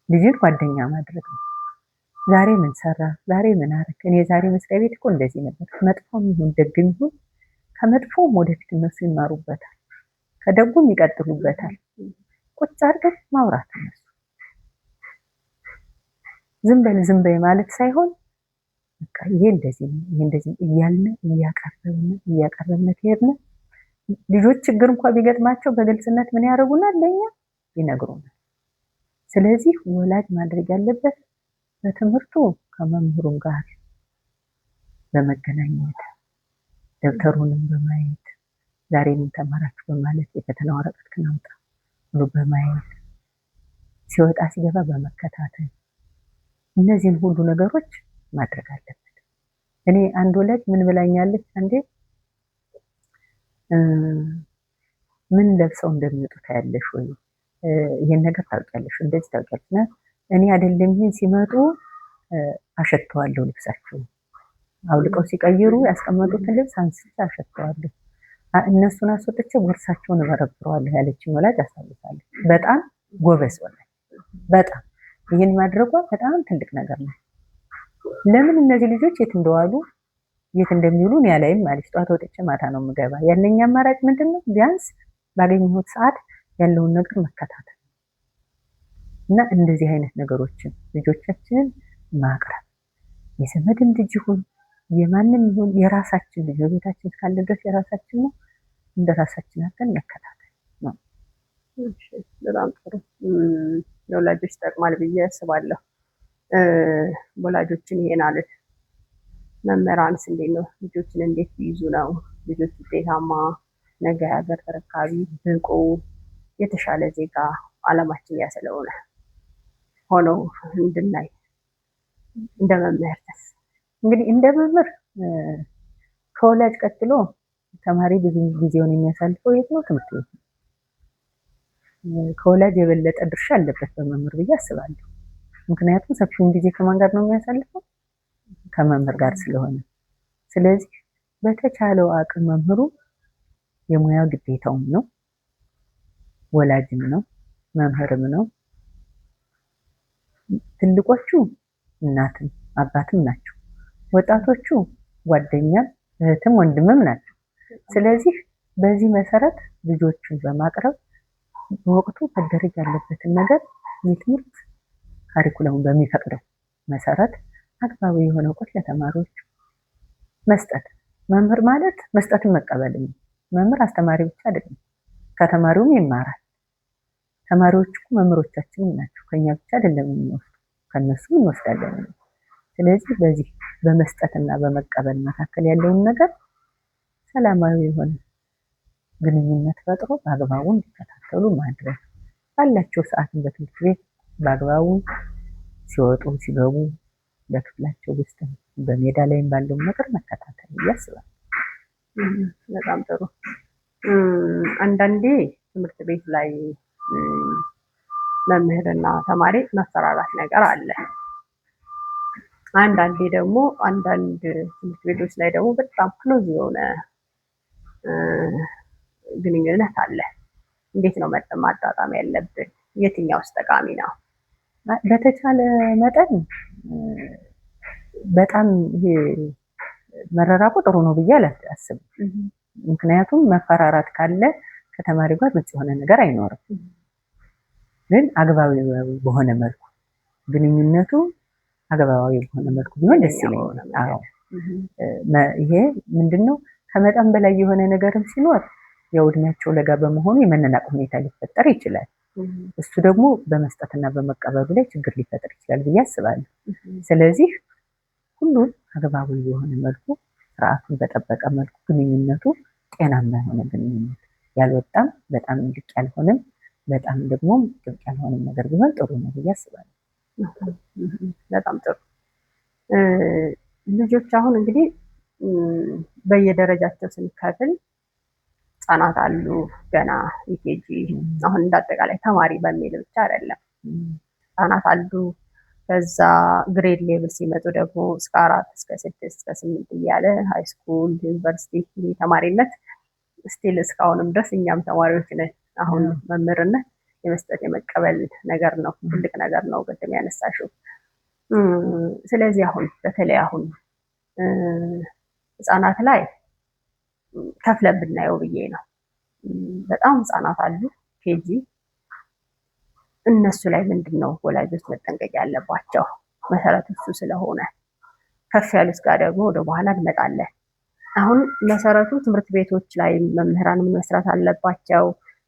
ልጅን ጓደኛ ማድረግ ነው። ዛሬ ምን ሰራ? ዛሬ ምን አደረክ? እኔ ዛሬ መስሪያ ቤት እኮ እንደዚህ ነበር። መጥፎም ይሁን ደግም ይሁን ከመጥፎም ወደፊት እነሱ ይማሩበታል፣ ከደጉም ይቀጥሉበታል። ቁጭ አድርገን ማውራት ነው። ዝም በይ ማለት ሳይሆን በቃ ይሄ እንደዚህ ነው፣ ይሄ እንደዚህ እያልን እያቀረብን ከሄድን ልጆች ችግር እንኳን ቢገጥማቸው በግልጽነት ምን ያደርጉናል? ለኛ ይነግሩናል። ስለዚህ ወላጅ ማድረግ ያለበት በትምህርቱ ከመምህሩም ጋር በመገናኘት ደብተሩንም በማየት ዛሬ ምን ተማራችሁ በማለት የፈተና ወረቀት ከናውጣ ብሎ በማየት ሲወጣ ሲገባ በመከታተል እነዚህን ሁሉ ነገሮች ማድረግ አለበት። እኔ አንድ ወላጅ ምን ብላኛለች አንዴ፣ ምን ለብሰው እንደሚወጡ ታያለሽ ወይ? ይሄን ነገር ታውቂያለሽ? እንደዚህ ታውቂያለሽ? እና እኔ አይደለም ይሄን ሲመጡ አሸተዋለሁ። ልብሳቸው አውልቀው ሲቀይሩ ያስቀመጡትን ልብስ አንስቼ አሸተዋለሁ። እነሱን አስወጥቼ ቦርሳቸውን እበረብረዋለሁ ያለችኝ ወላጅ አስታውሳለሁ። በጣም ጎበዝ ወላጅ። በጣም ይሄን ማድረጓ በጣም ትልቅ ነገር ነው። ለምን እነዚህ ልጆች የት እንደዋሉ የት እንደሚውሉ እኔ አላይም ማለት ጠዋት ወጥቼ ማታ ነው የምገባ። ያለኝ አማራጭ ምንድነው? ቢያንስ ባገኘሁት ሰዓት ያለውን ነገር መከታተል እና እንደዚህ አይነት ነገሮችን ልጆቻችንን ማቅረብ፣ የዘመድም ልጅ ይሁን የማንም ይሁን የራሳችን ልጅ በቤታችን እስካለ ድረስ የራሳችን ነው፣ እንደ ራሳችን አድርገን መከታተል ነው። እሺ፣ በጣም ጥሩ። ለወላጆች ይጠቅማል ብዬ አስባለሁ። ወላጆችን ይሄን አሉት። መምህራንስ እንዴት ነው? ልጆችን እንዴት ቢይዙ ነው ልጆች ውጤታማ፣ ነገ ሀገር ተረካቢ፣ ብቁ፣ የተሻለ ዜጋ ዓላማችን ያ ስለሆነ ሆነው እንድናይ እንደ መምህርስ? እንግዲህ እንደ መምህር ከወላጅ ቀጥሎ ተማሪ ብዙ ጊዜውን የሚያሳልፈው የት ነው? ትምህርት ቤት ነው። ከወላጅ የበለጠ ድርሻ አለበት በመምህር ብዬ አስባለሁ። ምክንያቱም ሰፊውን ጊዜ ከማን ጋር ነው የሚያሳልፈው? ከመምህር ጋር ስለሆነ። ስለዚህ በተቻለው አቅም መምህሩ የሙያ ግዴታውም ነው፣ ወላጅም ነው፣ መምህርም ነው። ትልቆቹ እናትም አባትም ናቸው። ወጣቶቹ ጓደኛም እህትም ወንድምም ናቸው። ስለዚህ በዚህ መሰረት ልጆቹን በማቅረብ በወቅቱ መደረግ ያለበትን ነገር የትምህርት ካሪኩለሙን በሚፈቅደው መሰረት አግባቢ የሆነ እውቀት ለተማሪዎች መስጠት። መምህር ማለት መስጠትን መቀበልም ነው። መምህር አስተማሪ ብቻ አይደለም፣ ከተማሪውም ይማራል። ተማሪዎች እኮ መምህሮቻችን ናቸው። ከኛ ብቻ አይደለም የሚወስዱ፣ ከነሱም እንወስዳለን። ስለዚህ በዚህ በመስጠትና በመቀበል መካከል ያለውን ነገር ሰላማዊ የሆነ ግንኙነት ፈጥሮ በአግባቡ እንዲከታተሉ ማድረግ፣ ባላቸው ሰዓትን በትምህርት ቤት በአግባቡ ሲወጡ ሲገቡ በክፍላቸው ውስጥ በሜዳ ላይም ባለው ነገር መከታተል ያስባል። በጣም ጥሩ። አንዳንዴ ትምህርት ቤት ላይ መምህርና ተማሪ መፈራራት ነገር አለ። አንዳንዴ ደግሞ አንዳንድ ትምህርት ቤቶች ላይ ደግሞ በጣም ክሎዝ የሆነ ግንኙነት አለ። እንዴት ነው ማጣጣም ያለብን? የትኛውስ ጠቃሚ ነው? በተቻለ መጠን በጣም ይሄ መረራቁ ጥሩ ነው ብዬ አላስብም። ምክንያቱም መፈራራት ካለ ከተማሪ ጋር ግልጽ የሆነ ነገር አይኖርም። ግን አግባቢ በሆነ መልኩ ግንኙነቱ አግባባዊ በሆነ መልኩ ቢሆን ደስ ይለኛል። አዎ ይሄ ምንድነው ከመጠን በላይ የሆነ ነገርም ሲኖር ያው እድሜያቸው ለጋ በመሆኑ የመነናቅ ሁኔታ ሊፈጠር ይችላል። እሱ ደግሞ በመስጠትና በመቀበሉ ላይ ችግር ሊፈጥር ይችላል ብዬ አስባለሁ። ስለዚህ ሁሉም አግባባዊ የሆነ መልኩ ስርዓቱን በጠበቀ መልኩ ግንኙነቱ ጤናማ የሆነ ግንኙነት ያልወጣም በጣም ልቅ ያልሆነም በጣም ደግሞ ጥብቅ ያልሆነም ነገር ቢሆን ጥሩ ነው ብዬ አስባለሁ። በጣም ጥሩ። ልጆች አሁን እንግዲህ በየደረጃቸው ስንከፍል ህጻናት አሉ ገና ኢኬጂ አሁን እንዳጠቃላይ ተማሪ በሚል ብቻ አይደለም። ህጻናት አሉ። ከዛ ግሬድ ሌቭል ሲመጡ ደግሞ እስከ 4 እስከ 6 እስከ 8 እያለ ሃይስኩል ዩኒቨርሲቲ ተማሪነት ስቲል እስካሁንም ድረስ እኛም ተማሪዎች ነን። አሁን መምህርነት የመስጠት የመቀበል ነገር ነው፣ ትልቅ ነገር ነው ቅድም ያነሳሽው። ስለዚህ አሁን በተለይ አሁን ህጻናት ላይ ከፍለን ብናየው ብዬ ነው። በጣም ህጻናት አሉ ኬጂ። እነሱ ላይ ምንድነው ወላጆች መጠንቀቅ ያለባቸው? መሰረቱ እሱ ስለሆነ ከፍ ያሉት ጋር ደግሞ ወደ በኋላ እንመጣለን። አሁን መሰረቱ ትምህርት ቤቶች ላይ መምህራን ምን መስራት አለባቸው?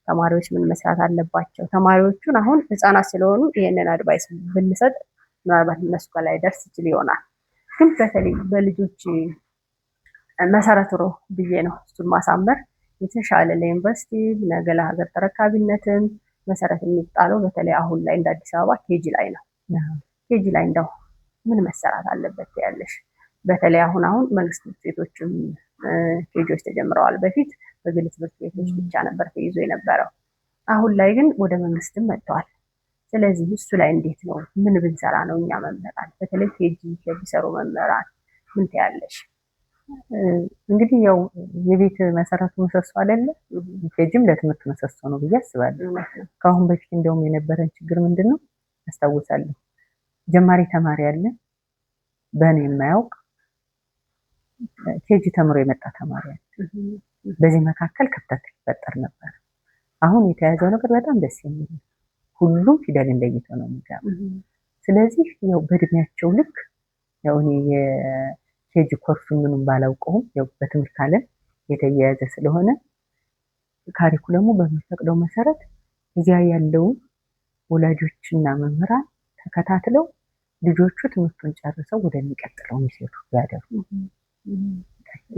ተማሪዎች ምን መስራት አለባቸው? ተማሪዎቹን አሁን ህፃናት ስለሆኑ ይሄንን አድቫይስ ብንሰጥ ምናልባት እነሱ ላይ ደርስ ይችል ይሆናል። ግን በተለይ በልጆች መሰረቱ ነው ብዬ ነው እሱን ማሳመር የተሻለ ለዩኒቨርሲቲ ነገ ለሀገር ተረካቢነትም መሰረት የሚጣለው በተለይ አሁን ላይ እንደ አዲስ አበባ ኬጂ ላይ ነው። ኬጂ ላይ እንደው ምን መሰራት አለበት ያለሽ? በተለይ አሁን መንግስት ትምህርት ቤቶችም ኬጂዎች ተጀምረዋል። በፊት በግል ትምህርት ቤቶች ብቻ ነበር ተይዞ የነበረው። አሁን ላይ ግን ወደ መንግስትም መጥተዋል። ስለዚህ እሱ ላይ እንዴት ነው ምን ብንሰራ ነው እኛ መምህራን በተለይ ኬጂ የሚሰሩ መምህራን ምን ትያለሽ? እንግዲህ ያው የቤት መሰረቱ ምሰሶ አይደለ? ኬጂም ለትምህርት ምሰሶ ነው ብዬ አስባለሁ። ከአሁን በፊት እንደውም የነበረን ችግር ምንድነው አስታውሳለሁ። ጀማሪ ተማሪ አለ በእኔ የማያውቅ ኬጂ ተምሮ የመጣ ተማሪ አለ። በዚህ መካከል ክፍተት ይፈጠር ነበር። አሁን የተያዘው ነገር በጣም ደስ የሚል ነው። ሁሉም ፊደል እንደይቶ ነው የሚገባው። ስለዚህ ያው በእድሜያቸው ልክ ያው እኔ የኬጂ ኮርሱን ምንም ባላውቀውም ያው በትምህርት ዓለም የተያያዘ ስለሆነ ካሪኩለሙ በሚፈቅደው መሰረት እዚያ ያለው ወላጆችና መምህራን ተከታትለው ልጆቹ ትምህርቱን ጨርሰው ወደሚቀጥለው የሚሄዱ ያደርጉ።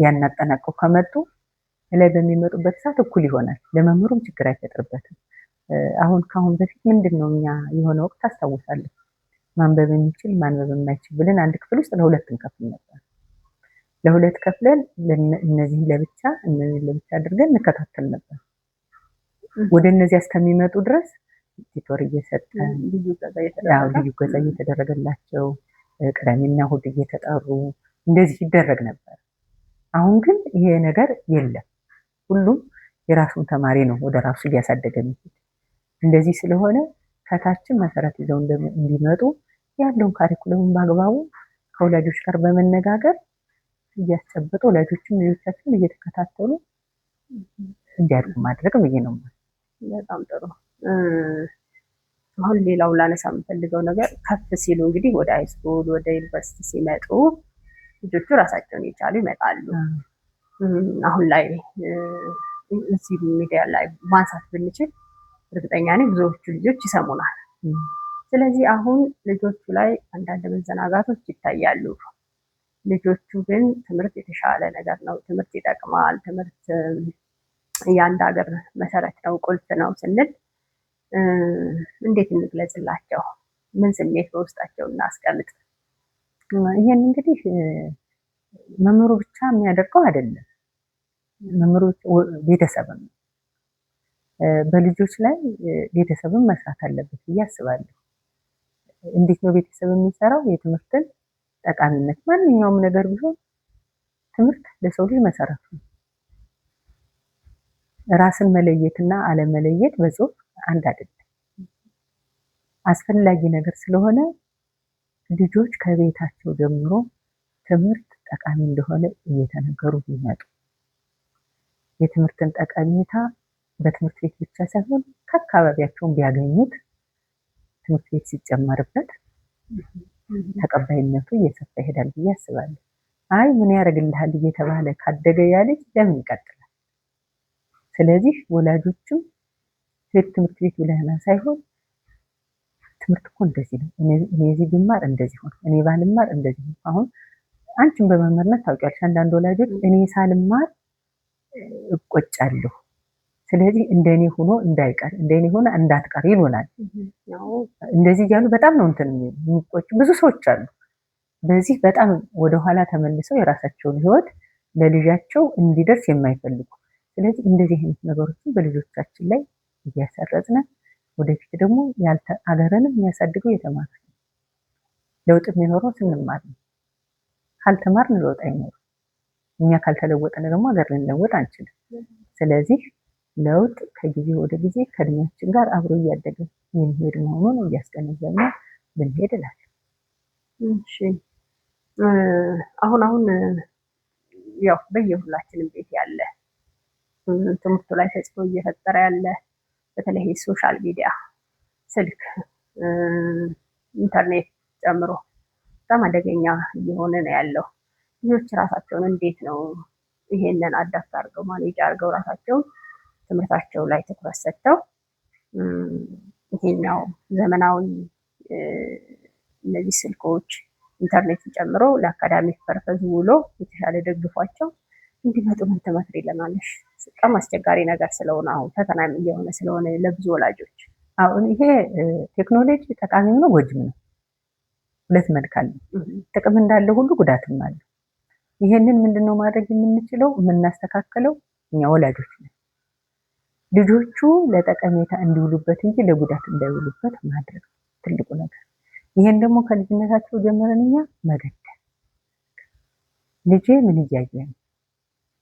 ያን አጠናቀው ከመጡ ላይ በሚመጡበት ሰዓት እኩል ይሆናል። ለመምህሩም ችግር አይፈጥርበትም። ካሁን በፊት ምንድነው እኛ የሆነ ወቅት አስታውሳለሁ ማንበብ የሚችል ማንበብ የማይችል ብለን አንድ ክፍል ውስጥ ለሁለት እንከፍል ነበር። ለሁለት ከፍለን እነዚህ ለብቻ እነዚህ ለብቻ አድርገን እንከታተል ነበር። ወደ እነዚህ እስከሚመጡ ድረስ ቲቶር እየሰጠን ልዩ ገዛ እየተደረገላቸው ቅዳሜና እሑድ እየተጠሩ እንደዚህ ይደረግ ነበር። አሁን ግን ይሄ ነገር የለም። ሁሉም የራሱን ተማሪ ነው ወደ ራሱ እያሳደገ የሚሄድ። እንደዚህ ስለሆነ ከታችን መሰረት ይዘው እንዲመጡ ያለውን ካሪኩለሙን በአግባቡ ከወላጆች ጋር በመነጋገር እያስጨበጡ ወላጆችም ልጆቻቸውን እየተከታተሉ እንዲያድጉ ማድረግ ብዬ ነው። በጣም ጥሩ። አሁን ሌላው ላነሳ የምፈልገው ነገር ከፍ ሲሉ እንግዲህ ወደ ሃይስኩል ወደ ዩኒቨርሲቲ ሲመጡ ልጆቹ ራሳቸውን የቻሉ ይመጣሉ። አሁን ላይ እዚህ ሚዲያ ላይ ማንሳት ብንችል እርግጠኛ ነኝ ብዙዎቹ ልጆች ይሰሙናል። ስለዚህ አሁን ልጆቹ ላይ አንዳንድ መዘናጋቶች ይታያሉ። ልጆቹ ግን ትምህርት የተሻለ ነገር ነው፣ ትምህርት ይጠቅማል፣ ትምህርት የአንድ ሀገር መሰረት ነው፣ ቁልፍ ነው ስንል እንዴት እንግለጽላቸው? ምን ስሜት በውስጣቸው እናስቀምጥ? ይሄን እንግዲህ መምህሩ ብቻ የሚያደርገው አይደለም። መምህሩ ቤተሰብም ነው። በልጆች ላይ ቤተሰብም መስራት አለበት ብዬ አስባለሁ። እንዴት ነው ቤተሰብ የሚሰራው? የትምህርትን ጠቃሚነት ማንኛውም ነገር ቢሆን ትምህርት ለሰው ልጅ መሰረቱ ነው። ራስን መለየትና አለመለየት በጽሁፍ አንድ አይደለም። አስፈላጊ ነገር ስለሆነ ልጆች ከቤታቸው ጀምሮ ትምህርት ጠቃሚ እንደሆነ እየተነገሩ ቢመጡ የትምህርትን ጠቀሜታ በትምህርት ቤት ብቻ ሳይሆን ከአካባቢያቸውን ቢያገኙት ትምህርት ቤት ሲጨመርበት ተቀባይነቱ እየሰፋ ይሄዳል ብዬ አስባለሁ። አይ ምን ያደርግልሃል እየተባለ ካደገ ያ ልጅ ለምን ይቀጥላል? ስለዚህ ወላጆችም ትምህርት ቤት ብለህና ሳይሆን ትምህርት እኮ እንደዚህ ነው፣ እኔ እዚህ ብማር እንደዚህ ሆነ፣ እኔ ባልማር እንደዚህ ነው። አሁን አንቺም በመምህርነት ታውቂያለሽ፣ አንዳንድ ወላጆች እኔ ሳልማር እቆጫለሁ፣ ስለዚህ እንደኔ ሆኖ እንዳይቀር እንደኔ ሆኖ እንዳትቀር ይሉናል። እንደዚህ እያሉ በጣም ነው እንትን የሚቆጩ ብዙ ሰዎች አሉ። በዚህ በጣም ወደኋላ ተመልሰው የራሳቸውን ሕይወት ለልጃቸው እንዲደርስ የማይፈልጉ። ስለዚህ እንደዚህ አይነት ነገሮችን በልጆቻችን ላይ እያሰረጽን ወደፊት ደግሞ አገርንም የሚያሳድገው የተማረ ነው። ለውጥ የሚኖረው ስንማር ነው። ካልተማርን ለውጥ አይኖርም። እኛ ካልተለወጠን ደግሞ ሀገር ልንለወጥ አንችልም። ስለዚህ ለውጥ ከጊዜ ወደ ጊዜ ከእድሜያችን ጋር አብሮ እያደገ የሚሄድ መሆኑን እያስገነዘብን ብንሄድ እላለሁ። እሺ፣ አሁን ያው በየሁላችንም ቤት ያለ ትምህርቱ ላይ ተጽዕኖ እየፈጠረ ያለ በተለይ ሶሻል ሚዲያ፣ ስልክ፣ ኢንተርኔት ጨምሮ በጣም አደገኛ እየሆነ ነው ያለው። ልጆች ራሳቸውን እንዴት ነው ይሄንን አዳፕት አድርገው ማኔጅ አድርገው ራሳቸውን ትምህርታቸው ላይ ትኩረት ሰጥተው ይሄኛው ዘመናዊ እነዚህ ስልኮች ኢንተርኔትን ጨምሮ ለአካዳሚክ ፐርፐዝ ውሎ የተሻለ ደግፏቸው እንዲመጡ ምን ትመክሪልናለሽ? በጣም አስቸጋሪ ነገር ስለሆነ አሁን ፈተናም እየሆነ ስለሆነ ለብዙ ወላጆች አሁን ይሄ ቴክኖሎጂ ጠቃሚም ነው ጎጅም ነው። ሁለት መልክ አለው። ጥቅም እንዳለው ሁሉ ጉዳትም አለው። ይሄንን ምንድነው ማድረግ የምንችለው የምናስተካክለው እኛ ወላጆች ነን። ልጆቹ ለጠቀሜታ እንዲውሉበት እንጂ ለጉዳት እንዳይውሉበት ማድረግ ትልቁ ነገር። ይሄን ደግሞ ከልጅነታቸው ጀምረን እኛ መገደብ። ልጄ ምን እያየ ነው?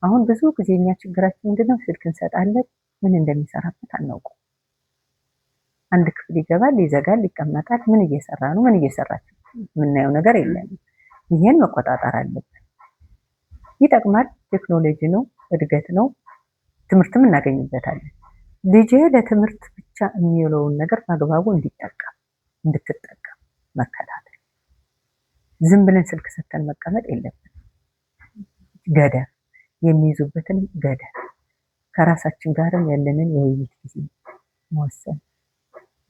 አሁን ብዙ ጊዜ እኛ ችግራችን ምንድነው? ስልክ እንሰጣለን፣ ምን እንደሚሰራበት አናውቅም። አንድ ክፍል ይገባል፣ ይዘጋል፣ ይቀመጣል። ምን እየሰራ ነው? ምን እየሰራች ነው? የምናየው ነገር የለም። ይሄን መቆጣጠር አለብን። ይጠቅማል፣ ቴክኖሎጂ ነው፣ እድገት ነው፣ ትምህርትም እናገኝበታለን። ልጄ ለትምህርት ብቻ የሚውለውን ነገር በአግባቡ እንድትጠቀም መከታተል። ዝም ብለን ስልክ ሰተን መቀመጥ የለብንም። ገደብ የሚይዙበትን ገደብ፣ ከራሳችን ጋርም ያለንን የውይይት ጊዜ መወሰን።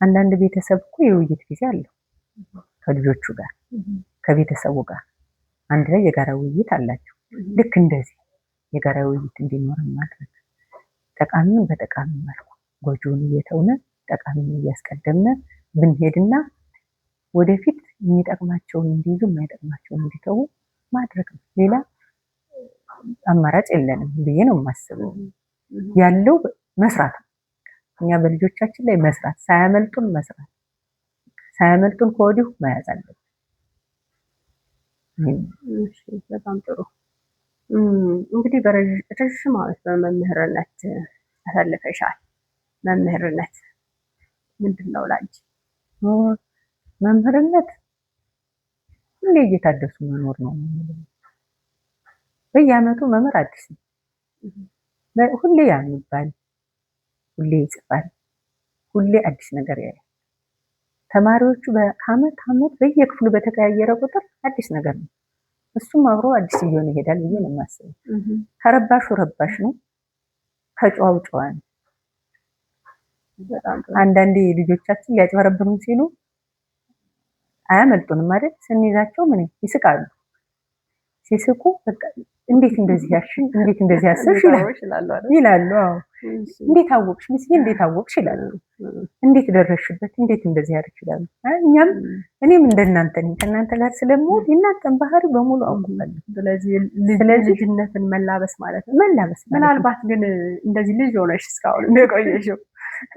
አንዳንድ ቤተሰብ እኮ የውይይት ጊዜ አለው ከልጆቹ ጋር ከቤተሰቡ ጋር አንድ ላይ የጋራ ውይይት አላቸው። ልክ እንደዚህ የጋራ ውይይት እንዲኖረን ማድረግ፣ ጠቃሚውን በጠቃሚ መልኩ ጎጂውን እየተውነ ጠቃሚውን እያስቀደምነ ብንሄድና ወደፊት የሚጠቅማቸውን እንዲይዙ የማይጠቅማቸውን እንዲተዉ ማድረግ ነው። ሌላ አማራጭ የለንም ብዬ ነው የማስበው። ያለው መስራት ነው። እኛ በልጆቻችን ላይ መስራት፣ ሳያመልጡን ከወዲሁ መያዝ አለብን። በጣም ጥሩ። እንግዲህ በረዥም ዓመት በመምህርነት ተሰልፈሻል። መምህርነት ምንድን ነው ላንቺ? መምህርነት ሁሌ እየታደሱ መኖር ነው። በየዓመቱ መምህር አዲስ ነው። ሁሌ ያነባል፣ ሁሌ ይጽፋል፣ ሁሌ አዲስ ነገር ያያል። ተማሪዎቹ ከዓመት ዓመት በየክፍሉ በተቀያየረ ቁጥር አዲስ ነገር ነው። እሱም አብሮ አዲስ እየሆነ ይሄዳል ብዬ ነው የማስበው። ከረባሹ ረባሽ ነው፣ ከጨዋው ጨዋ ነው። አንዳንዴ ልጆቻችን ሊያጭበረብሩን ሲሉ አያመልጡንም አይደል? ስንይዛቸው ምን ይስቃሉ። ሲስቁ በቃ እንዴት እንደዚህ ያልሽኝ፣ እንዴት እንደዚህ ያሰብሽ ይላሉ። አዎ እንዴት አወቅሽ ምስዬ፣ እንዴት አወቅሽ ይላሉ። እንዴት ደረስሽበት፣ እንዴት እንደዚህ ያደርግ ይላሉ። እኔም እንደናንተ ነኝ፣ ከእናንተ ጋር ስለምውል የእናንተን ባህሪ በሙሉ አውቃለሁ። ስለዚህ ልጅነትን መላበስ ማለት ነው። ምናልባት ግን እንደዚህ ልጅ ሆነሽ እስካሁን እንደቆየሽው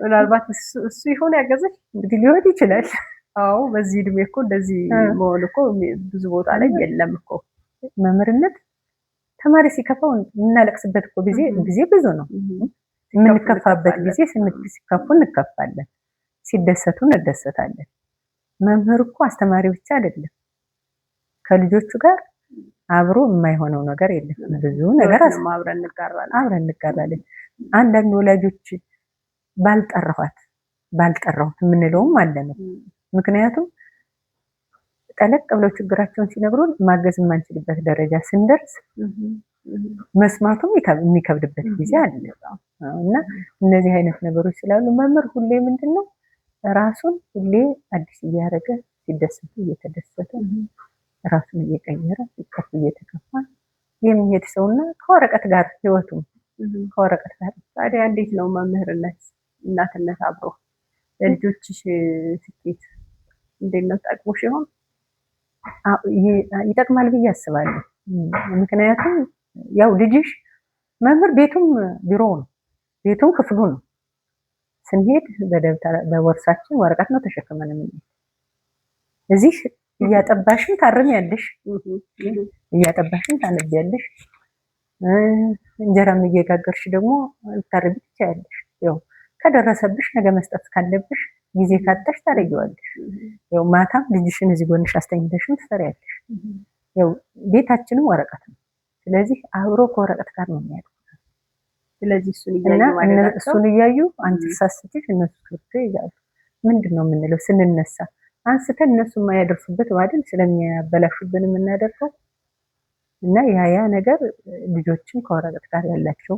ምናልባት እሱ ይሆን ያገዘሽ? እንግዲህ ሊሆን ይችላል። አዎ በዚህ እድሜ እኮ እንደዚህ መሆን እኮ ብዙ ቦታ ላይ የለም እኮ። መምህርነት ተማሪ ሲከፋው የምናለቅስበት እኮ ጊዜ ብዙ ነው። የምንከፋበት ጊዜ ሲከፉ እንከፋለን፣ ሲደሰቱ እንደሰታለን። መምህር እኮ አስተማሪ ብቻ አይደለም፣ ከልጆቹ ጋር አብሮ የማይሆነው ነገር የለም። ብዙ ነገር አብረን እንጋራለን። አንዳንድ ወላጆች ባልጠራሁት የምንለውም አለ ነው። ምክንያቱም ጠለቅ ብለው ችግራቸውን ሲነግሩን ማገዝ የማንችልበት ደረጃ ስንደርስ መስማቱም የሚከብድበት ጊዜ አለ እና እነዚህ አይነት ነገሮች ስላሉ መምህር ሁሌ ምንድነው ራሱን ሁሌ አዲስ እያደረገ ሲደሰቱ እየተደሰተ ራሱን እየቀየረ ሲከፍ እየተከፋ የሚሄድ ሰውና ከወረቀት ጋር ህይወቱም ከወረቀት ጋር። ታዲያ እንዴት ነው መምህርነት እናትነት አብሮ ለልጆችሽ ስኬት እንዴት ነው ጠቅሞሽ ይሆን? ይጠቅማል ብዬ አስባለሁ። ምክንያቱም ያው ልጅሽ መምህር ቤቱም ቢሮው ነው፣ ቤቱም ክፍሉ ነው። ስንሄድ በቦርሳችን ወረቀት ነው ተሸክመን የምንሄድ። እዚህ እያጠባሽን ታርሚያለሽ፣ እያጠባሽን ታነቢያለሽ፣ እንጀራም እየጋገርሽ ደግሞ ልታረቢ ትችያለሽ። ያው ከደረሰብሽ ነገ መስጠት ካለብሽ ጊዜ ካጣሽ ታረጊዋለሽ። ያው ማታም ልጅሽን እዚህ ጎንሽ አስተኝተሽም ትሰሪያለሽ። ያው ቤታችንም ወረቀት ነው። ስለዚህ አብሮ ከወረቀት ጋር ነው የሚያድጉት። ስለዚህ እሱን እያዩ አንቺ ሳስትሽ እነሱ ክርቶ ይዛሉ። ምንድነው የምንለው ስንነሳ አንስተን እነሱ የማያደርሱበት ባድል ስለሚያበላሹብን የምናደርገው እና ያ ነገር ልጆችን ከወረቀት ጋር ያላቸው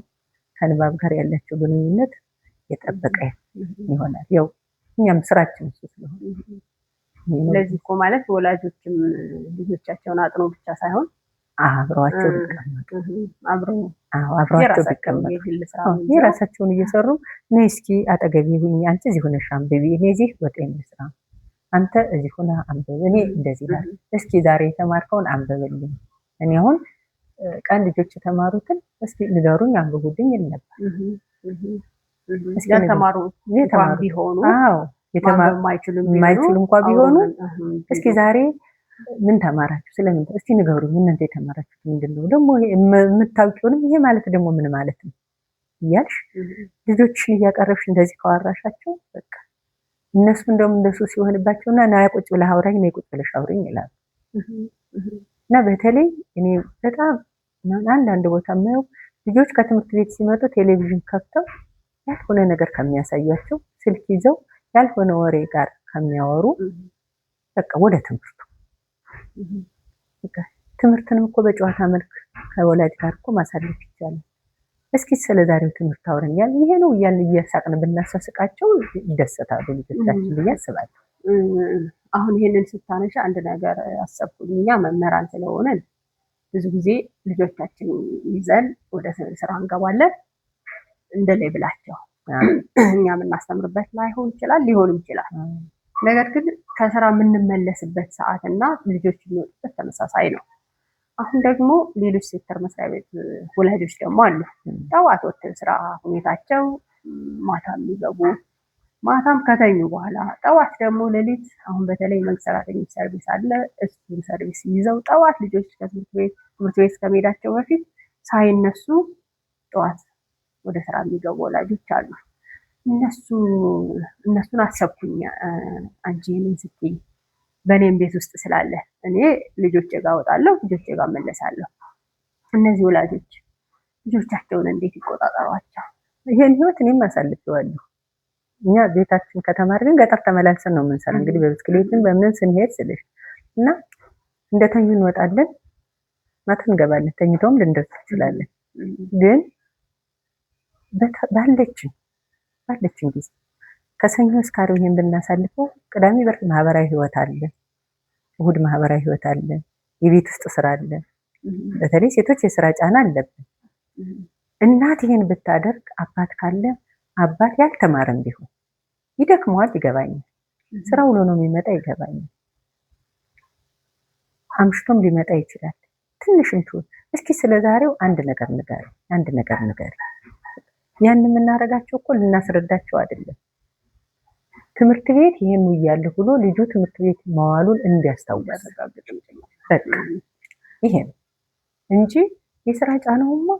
ከንባብ ጋር ያላቸው ግንኙነት የጠበቀ ይሆናል። ያው እኛም ስራችን እሱ ስለሆነ ስለዚህ እኮ ማለት ወላጆችም ልጆቻቸውን አጥኖ ብቻ ሳይሆን አብረዋቸው ቢቀመጡ የራሳቸውን እየሰሩ ነይ እስኪ አጠገቤ ሁኚ፣ አንቺ እዚህ ሆነሽ አንብቢ፣ እኔ እዚህ ወጤን ልስራ፣ አንተ እዚህ ሆነ አንብብ፣ እኔ እንደዚህ ላይ እስኪ ዛሬ የተማርከውን አንብብልኝ። እኔ አሁን ቀን ልጆች የተማሩትን እስኪ ንገሩኝ አንብቡልኝ ይል ነበር። ያልተማሩ እንኳን ቢሆኑ የማይችሉ እንኳን ቢሆኑ እስኪ ዛሬ ምን ተማራችሁ? ስለምን እስቲ ንገሩኝ፣ እናንተ የተማራችሁት ምንድነው? ደግሞ የምታውቂውንም ይሄ ማለት ደግሞ ምን ማለት ነው እያልሽ ልጆችሽን እያቀረብሽ እንደዚህ ካወራሻቸው በቃ እነሱ እንደውም እንደሱ ሲሆንባቸውና ና ቁጭ ብለህ አውራኝ፣ ና ቁጭ ብለሽ አውሪኝ ይላሉ። እና በተለይ እኔ በጣም አንዳንድ ቦታ የማየው ልጆች ከትምህርት ቤት ሲመጡ ቴሌቪዥን ከፍተው ያልሆነ ነገር ከሚያሳያቸው፣ ስልክ ይዘው ያልሆነ ወሬ ጋር ከሚያወሩ በቃ ወደ ትምህርቱ ትምህርትንም እኮ በጨዋታ መልክ ከወላጅ ጋር እኮ ማሳለፍ ይቻላል። እስኪ ስለዛሬው ትምህርት አውረኛል ይሄ ነው እያልን እያሳቅን ብናሳስቃቸው ይደሰታሉ ልጆቻችን ብዬ አስባለሁ። አሁን ይሄንን ስታነሺ አንድ ነገር አሰብኩኝ። እኛ መምህራን ስለሆነን ብዙ ጊዜ ልጆቻችን ይዘን ወደ ስራ እንገባለን። እንደ ሌብላቸው እኛ የምናስተምርበት ላይሆን ይችላል፣ ሊሆንም ይችላል። ነገር ግን ከስራ የምንመለስበት ሰዓት እና ልጆች የሚወጡበት ተመሳሳይ ነው። አሁን ደግሞ ሌሎች ሴክተር መስሪያ ቤት ወላጆች ደግሞ አሉ። ጠዋት ወጥተው ስራ ሁኔታቸው ማታ የሚገቡ ማታም ከተኙ በኋላ ጠዋት ደግሞ ሌሊት አሁን በተለይ መንግስት ሰራተኞች ሰርቪስ አለ። እሱን ሰርቪስ ይዘው ጠዋት ልጆች ትምህርት ቤት ከመሄዳቸው በፊት ሳይነሱ ጠዋት ወደ ስራ የሚገቡ ወላጆች አሉ። እነሱን አሰብኩኝ። አንቺ ይህንን ስትይ በእኔም ቤት ውስጥ ስላለ እኔ ልጆቼ ጋር እወጣለሁ፣ ልጆቼ ጋር እመለሳለሁ። እነዚህ ወላጆች ልጆቻቸውን እንዴት ይቆጣጠሯቸው? ይሄን ህይወት እኔም አሳልፌዋለሁ። እኛ ቤታችን ከተማርን ገጠር ተመላልሰን ነው የምንሰራ። እንግዲህ በብስክሌትን በምን ስንሄድ ስልሽ እና እንደተኙ እንወጣለን፣ ማታ እንገባለን። ተኝተውም ልንደርስ እንችላለን። ግን ባለችን ጊዜ ከሰኞ እስከ ዓርብ ይሄን ብናሳልፈው ቅዳሜ በር ማህበራዊ ህይወት አለ፣ እሁድ ማህበራዊ ህይወት አለ፣ የቤት ውስጥ ስራ አለ። በተለይ ሴቶች የስራ ጫና አለብን። እናት ይሄን ብታደርግ አባት ካለ አባት ያልተማረም ቢሆን ይደክመዋል፣ ይገባኛል። ስራ ውሎ ነው የሚመጣ፣ ይገባኛል። አምሽቶም ሊመጣ ይችላል። ትንሽም ትሁን እስኪ ስለዛሬው አንድ ነገር ንገር። ያን የምናደርጋቸው እኮ ልናስረዳቸው አይደለም። ትምህርት ቤት ይሄን እያለ ብሎ ልጁ ትምህርት ቤት መዋሉን እንዲያስታውስ በቃ ይሄ እንጂ የስራ ጫናውማ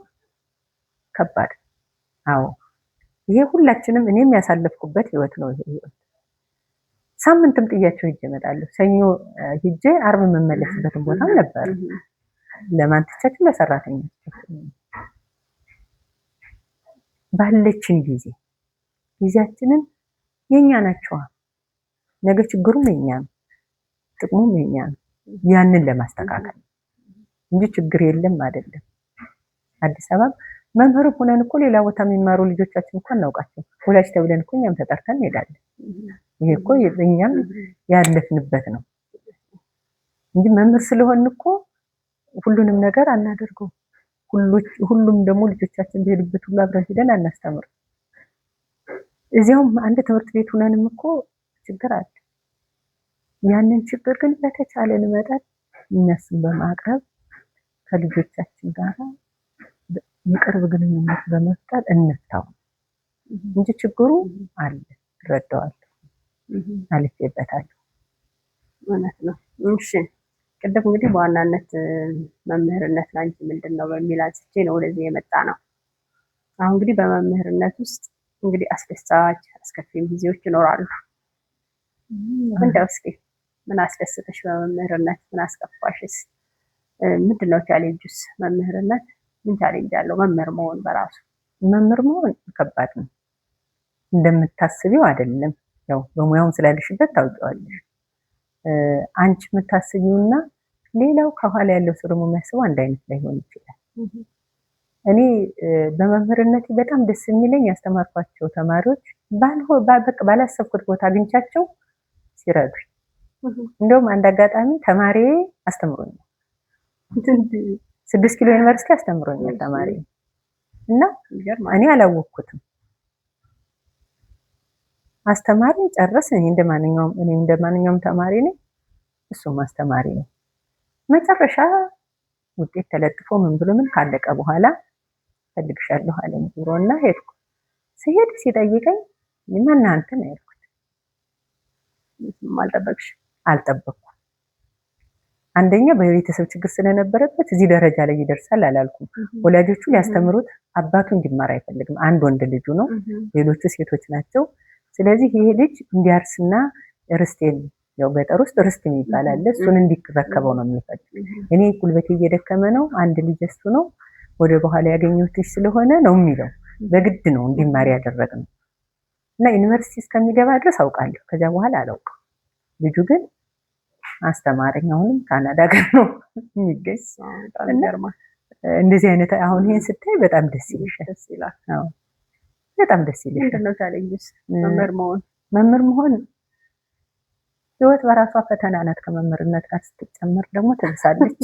ከባድ። አዎ ይሄ ሁላችንም እኔም ያሳለፍኩበት ህይወት ነው። ይሄ ህይወት ሳምንትም ጥያቸው ሂጄ እመጣለሁ። ሰኞ ሂጄ አርብ የምመለስበትን ቦታም ነበር። ለማንተቻችን ለሰራተኞች ባለችን ጊዜያችንን የኛ ናቸው። ነገ ችግሩም የኛ ነው፣ ጥቅሙም የኛ ነው። ያንን ለማስተካከል እንጂ ችግር የለም አይደለም። አዲስ አበባ መምህር ሆነን እኮ ሌላ ቦታ የሚማሩ ልጆቻችን እንኳን እናውቃቸው። ወላጅ ተብለን እኮ እኛም ተጠርተን እንሄዳለን። ይሄ እኮ እኛም ያለፍንበት ነው እንጂ መምህር ስለሆን እኮ ሁሉንም ነገር አናደርገው። ሁሉም ደግሞ ልጆቻችን በሄዱበት ሁሉ አብረን ሄደን አናስተምር። እዚያውም አንድ ትምህርት ቤት ሆነንም እኮ ችግር አለ። ያንን ችግር ግን በተቻለን መጠን እነሱን በማቅረብ ከልጆቻችን ጋር የቅርብ ግንኙነት በመፍጠር እንፍታው እንጂ ችግሩ አለ፣ እረዳዋለሁ፣ አልፌበታለሁ። እውነት ነው። እሺ ቅድም እንግዲህ በዋናነት መምህርነት ላንቺ ምንድን ነው በሚል አንስቼ ነው ወደዚህ የመጣ ነው። አሁን እንግዲህ በመምህርነት ውስጥ እንግዲህ አስደሳች አስከፊም ጊዜዎች ይኖራሉ። እንደው እስኪ ምን አስደስተሽ በመምህርነት? ምን አስከፋሽስ? ምንድን ነው ቻሌንጁስ? መምህርነት ምን ቻሌንጅ አለው? መምህር መሆን በራሱ መምህር መሆን ከባድ ነው። እንደምታስቢው አይደለም። ያው በሙያውም ስላለሽበት ታውቂዋለሽ። አንቺ የምታስቢውና ሌላው ከኋላ ያለው ሰው ደግሞ የሚያስበው አንድ አይነት ላይሆን ይችላል። እኔ በመምህርነቴ በጣም ደስ የሚለኝ ያስተማርኳቸው ተማሪዎች ባላሰብኩት ቦታ አግኝቻቸው ሲረዱኝ፣ እንደውም አንድ አጋጣሚ ተማሪ አስተምሮኛል። 6 ኪሎ ዩኒቨርሲቲ አስተምሮኛል ተማሪ እና እኔ አላወቅኩትም። አስተማሪ ጨረስ። እኔ እንደማንኛውም ተማሪ ነኝ፣ እሱም አስተማሪ ነው። መጨረሻ ውጤት ተለጥፎ ምን ብሎ ምን ካለቀ በኋላ ፈልግሻለሁ አለኝ ቢሮና ሄድኩ። ሲሄድ ሲጠይቀኝ ማን አንተ ነው ያልኩት። አልጠበቅኩም። አንደኛ በቤተሰብ ችግር ስለነበረበት እዚህ ደረጃ ላይ ይደርሳል አላልኩም። ወላጆቹ ሊያስተምሩት አባቱ እንዲማር አይፈልግም። አንድ ወንድ ልጁ ነው፣ ሌሎቹ ሴቶች ናቸው። ስለዚህ ይሄ ልጅ እንዲያርስና ርስቴን ያው ገጠር ውስጥ ርስት የሚባል አለ፣ እሱን እንዲረከበው ነው የሚፈልግ። እኔ ጉልበቴ እየደከመ ነው፣ አንድ ልጅ እሱ ነው፣ ወደ በኋላ ያገኘሁት ልጅ ስለሆነ ነው የሚለው። በግድ ነው እንዲማር ያደረግነው እና ዩኒቨርሲቲ እስከሚገባ ድረስ አውቃለሁ። ከዚያ በኋላ አላውቅም። ልጁ ግን አስተማረኝ። አሁንም ካናዳ ጋር ነው የሚገኝ። እንደዚህ አይነት አሁን ይሄን ስታይ በጣም ደስ ይላል። አዎ በጣም ደስ ይላል። ምንድነው ቻሌንጅስ? መምህር መሆን ህይወት በራሷ ፈተና ናት። ከመምህርነት ጋር ስትጨመር ደግሞ ትብሳለች።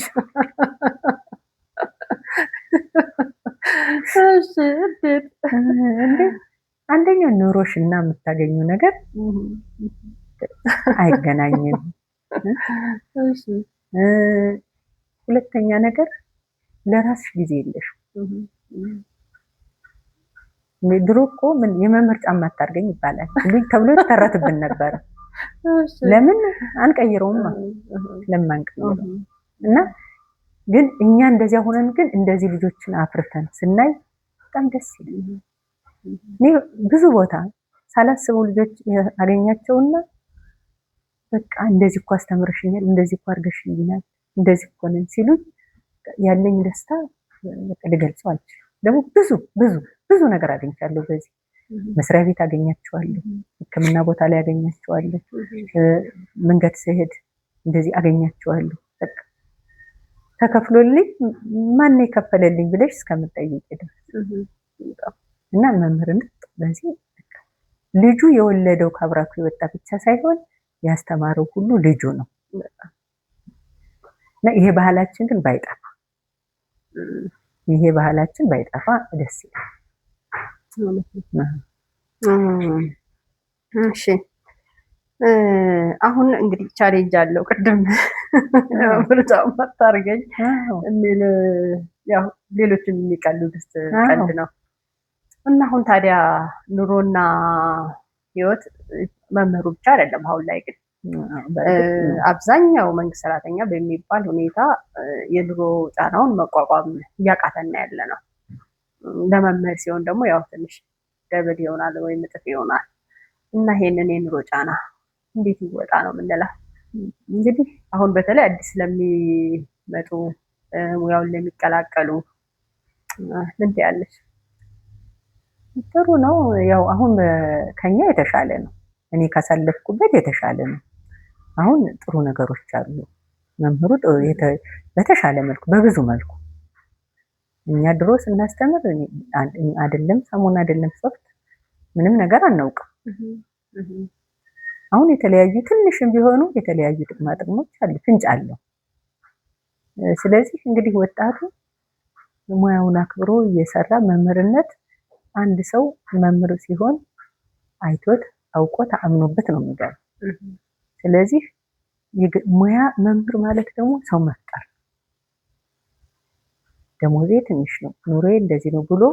እሺ እንዴት? አንደኛ ኑሮሽና የምታገኙ ነገር አይገናኝም። እሺ ሁለተኛ ነገር ለራስሽ ጊዜ የለሽም። ድሮ እኮ ምን የመምህር ጫማ አታርገኝ ይባላል ተብሎ ይተረትብን ነበር። ለምን አንቀይረውም? ለማንቀይረው እና ግን እኛ እንደዚያ ሆነን ግን እንደዚህ ልጆችን አፍርተን ስናይ በጣም ደስ ይላል። እኔ ብዙ ቦታ ሳላስበው ልጆች አገኛቸውና በቃ እንደዚህ እኮ አስተምረሽኛል፣ እንደዚህ እኮ አድርገሽኛል፣ እንደዚህ እኮ ነን ሲሉኝ ያለኝ ደስታ በቃ ልገልጸው አልችልም። ደግሞ ብዙ ነገር አገኝቻለሁ። በዚህ መስሪያ ቤት አገኛቸዋለሁ፣ ሕክምና ቦታ ላይ አገኛቸዋለሁ፣ መንገድ ስሄድ እንደዚህ አገኛቸዋለሁ። በቃ ተከፍሎልኝ ማን የከፈለልኝ ብለሽ እስከምትጠይቂ ድረስ እና መምህርነት በዚህ ልጁ የወለደው ካብራኩ የወጣ ብቻ ሳይሆን ያስተማረው ሁሉ ልጁ ነው እና ይሄ ባህላችን ግን ባይጠፋ ደስ ይላል። እሺ አሁን እንግዲህ ቻሌንጅ አለው። ቅድም ምርጫ ማታርገኝ የሚል ያው ሌሎችም የሚቀልዱት ቀልድ ነው እና አሁን ታዲያ ኑሮና ህይወት መምህሩ ብቻ አይደለም። አሁን ላይ ግን አብዛኛው መንግስት ሰራተኛ በሚባል ሁኔታ የኑሮ ጫናውን መቋቋም እያቃተና ያለ ነው። ለመምህር ሲሆን ደግሞ ያው ትንሽ ደብል ይሆናል ወይም እጥፍ ይሆናል እና ይሄንን የኑሮ ጫና እንዴት ይወጣ ነው የምንለው። እንግዲህ አሁን በተለይ አዲስ ለሚመጡ ሙያውን ለሚቀላቀሉ ምን ትያለሽ? ጥሩ ነው። ያው አሁን ከኛ የተሻለ ነው። እኔ ካሳለፍኩበት የተሻለ ነው። አሁን ጥሩ ነገሮች አሉ። መምህሩ በተሻለ መልኩ በብዙ መልኩ እኛ ድሮ ስናስተምር አይደለም ሰሞን አይደለም ሶፍት ምንም ነገር አናውቅም። አሁን የተለያዩ ትንሽም ቢሆኑ የተለያዩ ጥቅማ ጥቅሞች አሉ፣ ፍንጭ አለው። ስለዚህ እንግዲህ ወጣቱ ሙያውን አክብሮ እየሰራ መምህርነት አንድ ሰው መምህር ሲሆን አይቶት አውቆት አምኖበት ነው የሚገባው። ስለዚህ ሙያ መምህር ማለት ደግሞ ሰው መፍጠር፣ ደሞዜ ትንሽ ነው ኑሮዬ እንደዚህ ነው ብሎ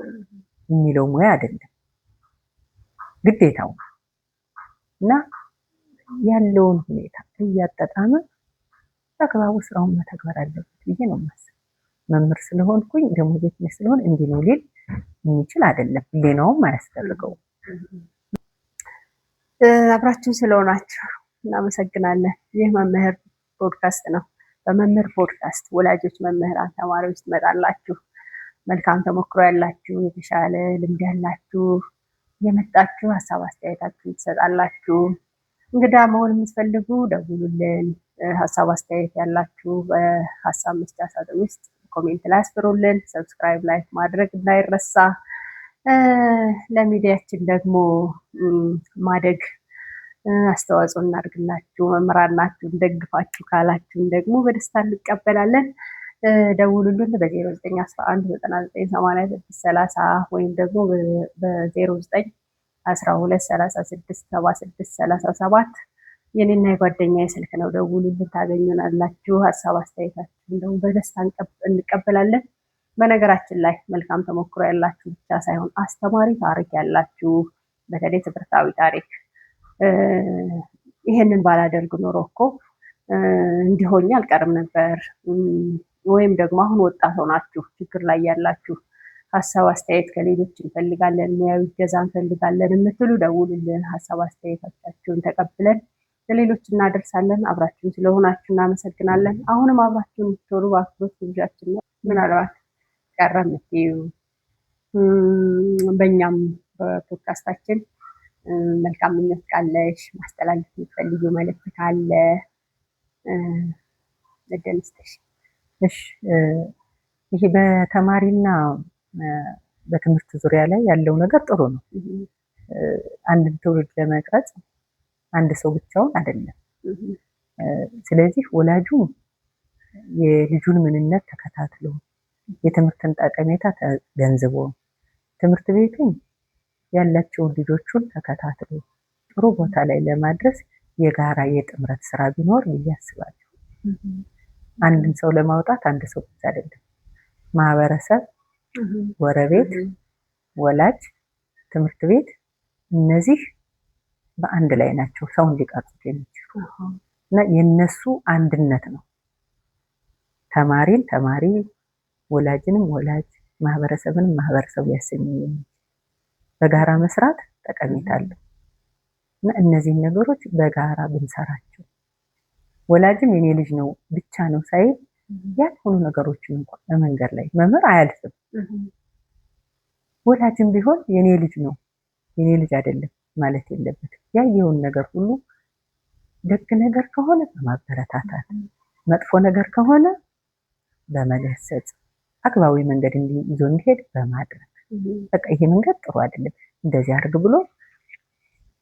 የሚለው ሙያ አይደለም፣ ግዴታው እና ያለውን ሁኔታ እያጣጣመ በአግባቡ ስራውን መተግበር አለበት ብዬ ነው የማስበው። መምህር ስለሆንኩኝ ደሞዜ ትንሽ ስለሆነ እንዲህ ነው ሊል የሚችል አይደለም፣ ሌላውም አያስፈልገውም። አብራችሁን ስለሆናችሁ እናመሰግናለን። ይህ መምህር ፖድካስት ነው። በመምህር ፖድካስት ወላጆች፣ መምህራን፣ ተማሪዎች ትመጣላችሁ። መልካም ተሞክሮ ያላችሁ፣ የተሻለ ልምድ ያላችሁ የመጣችሁ ሀሳብ አስተያየታችሁን ትሰጣላችሁ። እንግዳ መሆን የምትፈልጉ ደውሉልን። ሀሳብ አስተያየት ያላችሁ በሀሳብ መስጫ ሳጥን ውስጥ ኮሜንት ላይ አስፍሩልን። ሰብስክራይብ፣ ላይክ ማድረግ እንዳይረሳ። ለሚዲያችን ደግሞ ማደግ አስተዋጽኦ እናድርግላችሁ። መምህራን ናችሁ እንደግፋችሁ ካላችሁን ደግሞ በደስታ እንቀበላለን። ደውሉልን በ0911998630 ወይም ደግሞ በ0912367637 የኔና የጓደኛ ስልክ ነው። ደውሉልን ታገኙናላችሁ። ሀሳብ አስተያየታችሁን ደግሞ በደስታ እንቀበላለን። በነገራችን ላይ መልካም ተሞክሮ ያላችሁ ብቻ ሳይሆን አስተማሪ ታሪክ ያላችሁ፣ በተለይ ትምህርታዊ ታሪክ ይሄንን ባላደርግ ኖሮ እኮ እንዲሆኝ አልቀርም ነበር፣ ወይም ደግሞ አሁን ወጣት ሆናችሁ ችግር ላይ ያላችሁ ሀሳብ አስተያየት ከሌሎች እንፈልጋለን፣ ሙያዊ እገዛ እንፈልጋለን የምትሉ ደውሉልን። ሀሳብ አስተያየታችሁን ተቀብለን ለሌሎች እናደርሳለን። አብራችሁን ስለሆናችሁ እናመሰግናለን። አሁንም አብራችሁን የምትሆኑ በአክብሮት ግብዣችን ነው። ምናልባት ቀረ የምትዩ በእኛም በፖድካስታችን መልካም ምኞት ካለሽ ማስተላለፍ የምትፈልጊው መልዕክት ካለ እድል ስጥሽ። እሺ፣ ይሄ በተማሪና በትምህርት ዙሪያ ላይ ያለው ነገር ጥሩ ነው። አንድን ትውልድ ለመቅረጽ አንድ ሰው ብቻውን አይደለም። ስለዚህ ወላጁ የልጁን ምንነት ተከታትሎ የትምህርትን ጠቀሜታ ተገንዝቦ ትምህርት ቤቱን ያላቸውን ልጆቹን ተከታትሎ ጥሩ ቦታ ላይ ለማድረስ የጋራ የጥምረት ስራ ቢኖር ብዬ አስባለሁ። አንድን ሰው ለማውጣት አንድ ሰው ብቻ አይደለም። ማህበረሰብ፣ ጎረቤት፣ ወላጅ፣ ትምህርት ቤት እነዚህ በአንድ ላይ ናቸው ሰውን ሊቀርጹት የሚችሉ እና የነሱ አንድነት ነው ተማሪን ተማሪ፣ ወላጅንም ወላጅ፣ ማህበረሰብንም ማህበረሰብ ሊያሰኝ የሚችል በጋራ መስራት ጠቀሜታ አለው እና እነዚህን ነገሮች በጋራ ብንሰራቸው ወላጅም የኔ ልጅ ነው ብቻ ነው ሳይል ያልሆኑ ነገሮችን እንኳን በመንገድ ላይ መምህር አያልፍም። ወላጅም ቢሆን የኔ ልጅ ነው የኔ ልጅ አይደለም ማለት የለበትም። ያየውን ነገር ሁሉ ደግ ነገር ከሆነ በማበረታታት መጥፎ ነገር ከሆነ በመገሰጽ አግባዊ መንገድ ይዞ እንዲሄድ በማድረግ በቃ ይሄ መንገድ ጥሩ አይደለም እንደዚህ አድርግ ብሎ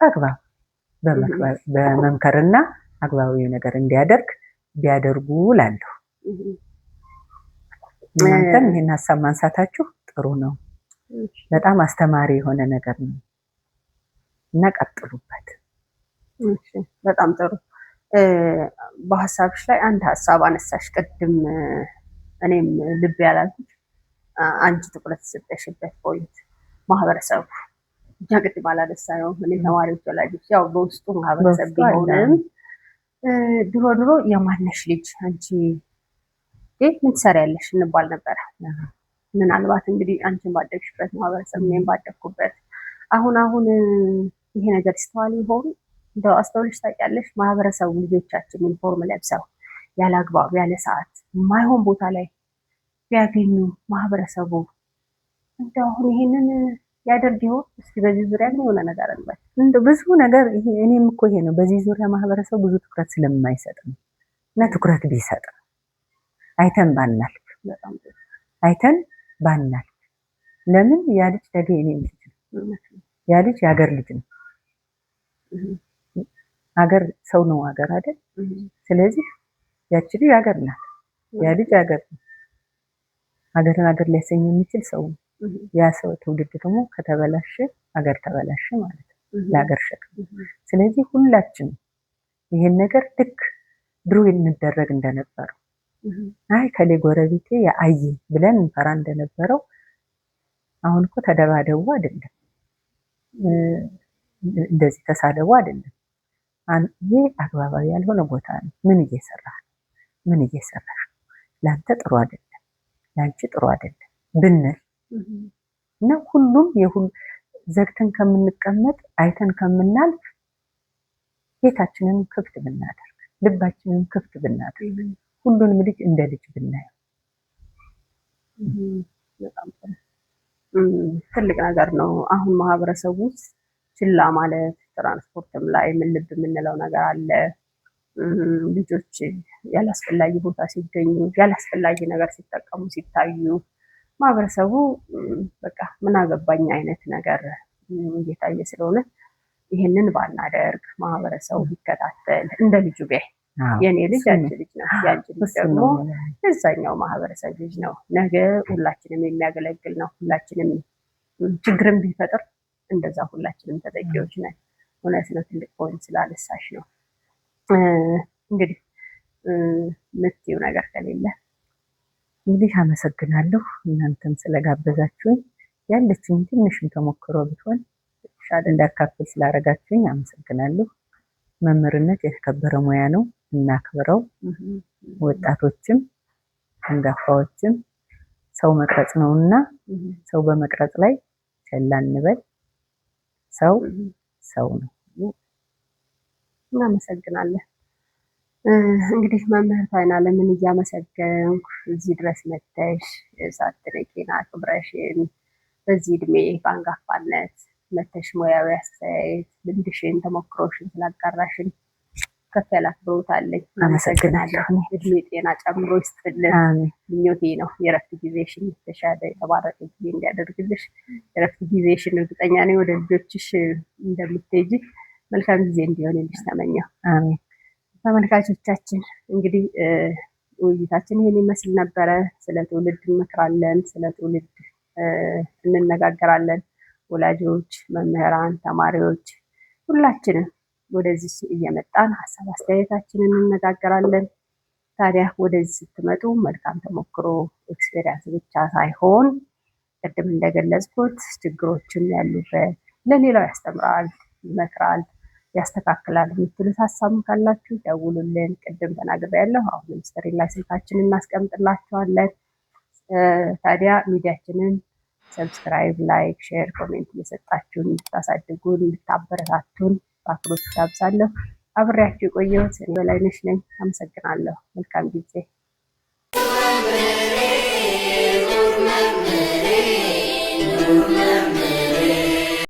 አግባብ በመምከርና አግባዊ ነገር እንዲያደርግ ቢያደርጉ ላለሁ። እናንተም ይህን ሀሳብ ማንሳታችሁ ጥሩ ነው። በጣም አስተማሪ የሆነ ነገር ነው እና ቀጥሉበት። በጣም ጥሩ። በሀሳብሽ ላይ አንድ ሀሳብ አነሳሽ ቅድም፣ እኔም ልብ ያላልኩት አንቺ ትኩረት ሰጠሽበት ፖይንት ማህበረሰቡ እኛ ቅድም አላነሳ ነው እኔ ተማሪዎች ወላጆች ያው በውስጡ ማህበረሰብ ቢሆንም ድሮ ድሮ የማነሽ ልጅ አንቺ ምን ትሰሪያለሽ እንባል ነበረ። ምናልባት እንግዲህ አንቺን ባደግሽበት ማህበረሰብ እኔም ባደግኩበት አሁን ይሄ ነገር ይስተዋል ይሆን? እንደው አስተውለሽ ታውቂያለሽ? ማህበረሰቡ ልጆቻችን ዩኒፎርም ለብሰው ያለ አግባብ ያለ ሰዓት የማይሆን ቦታ ላይ ቢያገኙ ማህበረሰቡ እንደው አሁን ይሄንን ያደርግ ይሆን? እስኪ በዚህ ዙሪያ ግን የሆነ ነገር እንበል። እንደው ብዙ ነገር እኔም እኮ ይሄ ነው በዚህ ዙሪያ ማህበረሰቡ ብዙ ትኩረት ስለማይሰጥ ነው። እና ትኩረት ቢሰጥ አይተን ባናልፍ አይተን ባናልፍ። ለምን ያ ልጅ ነገ የኔ ልጅ ነው። ያ ልጅ የሀገር ልጅ ነው። ሀገር ሰው ነው ሀገር አይደል? ስለዚህ ያቺ ልጅ ሀገር ናት። ያ ልጅ ሀገር ነው። ሀገርን ሀገር ሊያሰኝ የሚችል ሰው ነው። ያ ሰው ትውልድ ደግሞ ከተበላሸ ሀገር ተበላሸ ማለት ነው። ለሀገር ሸክም። ስለዚህ ሁላችንም ይሄን ነገር ልክ ድሮ እንደረግ እንደነበረው አይ ከሌ ጎረቤቴ ያአየ ብለን እንፈራ እንደነበረው አሁን እኮ ተደባደቡ አይደለም፣ እንደዚህ ተሳደቡ አይደለም። ይሄ አግባባዊ ያልሆነ ቦታ ነው። ምን እየሰራህ ላንተ ጥሩ አይደለም፣ ላንቺ ጥሩ አይደለም ብንል እና ሁሉም ዘግተን ከምንቀመጥ አይተን ከምናልፍ ቤታችንን ክፍት ብናደርግ ልባችንን ክፍት ብናደርግ ሁሉንም ልጅ እንደ ልጅ ብናየው በጣም ትልቅ ነገር ነው። አሁን ማህበረሰቡ ውስጥ ችላ ማለት ትራንስፖርትም ላይ ምን ልብ የምንለው ነገር አለ። ልጆች ያላስፈላጊ ቦታ ሲገኙ ያላስፈላጊ ነገር ሲጠቀሙ ሲታዩ ማህበረሰቡ በቃ ምን አገባኝ አይነት ነገር እየታየ ስለሆነ ይህንን ባናደርግ ማህበረሰቡ ቢከታተል እንደ ልጁ ቢያይ የኔ ልጅ አንቺ ልጅ ነው፣ ያንቺ ልጅ ደግሞ የዛኛው ማህበረሰብ ልጅ ነው፣ ነገ ሁላችንም የሚያገለግል ነው። ሁላችንም ችግርን ቢፈጥር እንደዛ ሁላችንም ተጠቂዎች ነን። እውነት ነው። ትልቅ ፖይንት ስላነሳሽ ነው። እንግዲህ ምትይው ነገር ከሌለ እንግዲህ አመሰግናለሁ። እናንተም ስለጋበዛችሁኝ ያለችኝ ትንሽም ተሞክሮ ብትሆን እንዳካፍል ስላደረጋችሁኝ አመሰግናለሁ። መምህርነት የተከበረ ሙያ ነው፣ እናክብረው። ወጣቶችም አንጋፋዎችም ሰው መቅረጽ ነውና ሰው በመቅረጽ ላይ ቸል አንበል። ሰው ነው። እናመሰግናለን። እንግዲህ መምህርት አይናለምን እያመሰገንኩ እዚህ ድረስ መተሽ ሳትርቂን አክብረሽን በዚህ እድሜ በአንጋፋነት መተሽ ሙያዊ አስተያየት ልምድሽን ተሞክሮሽን ስላጋራሽን ከፍ ያለ አክብሮት አለኝ። አመሰግናለሁ። እድሜ ጤና ጨምሮ ይስጥልን ምኞቴ ነው። የእረፍት ጊዜሽን የተሻለ የተባረከ ጊዜ እንዲያደርግልሽ የእረፍት ጊዜሽን እርግጠኛ ነኝ ወደ ልጆችሽ እንደምትሄጂ መልካም ጊዜ እንዲሆንልሽ ተመኘው። አሜን። ተመልካቾቻችን እንግዲህ ውይይታችን ይሄን ይመስል ነበረ። ስለ ትውልድ እንመክራለን፣ ስለ ትውልድ እንነጋገራለን። ወላጆች፣ መምህራን፣ ተማሪዎች ሁላችንም ወደዚህ እየመጣን ሀሳብ አስተያየታችንን እንነጋገራለን። ታዲያ ወደዚህ ስትመጡ መልካም ተሞክሮ ኤክስፔሪንስ ብቻ ሳይሆን ቅድም እንደገለጽኩት ችግሮችን ያሉበት ለሌላው ያስተምራል፣ ይመክራል፣ ያስተካክላል የምትሉት ሀሳብም ካላችሁ ደውሉልን። ቅድም ተናግሬያለሁ። አሁንም ስክሪን ላይ ስልካችንን እናስቀምጥላችኋለን። ታዲያ ሚዲያችንን ሰብስክራይብ፣ ላይክ፣ ሼር፣ ኮሜንት እየሰጣችሁን እንድታሳድጉን እንድታበረታቱን በአክብሮት ጋብዛለሁ። አብሬያችሁ የቆየሁት እኔ በላይነሽ ነኝ። አመሰግናለሁ። መልካም ጊዜ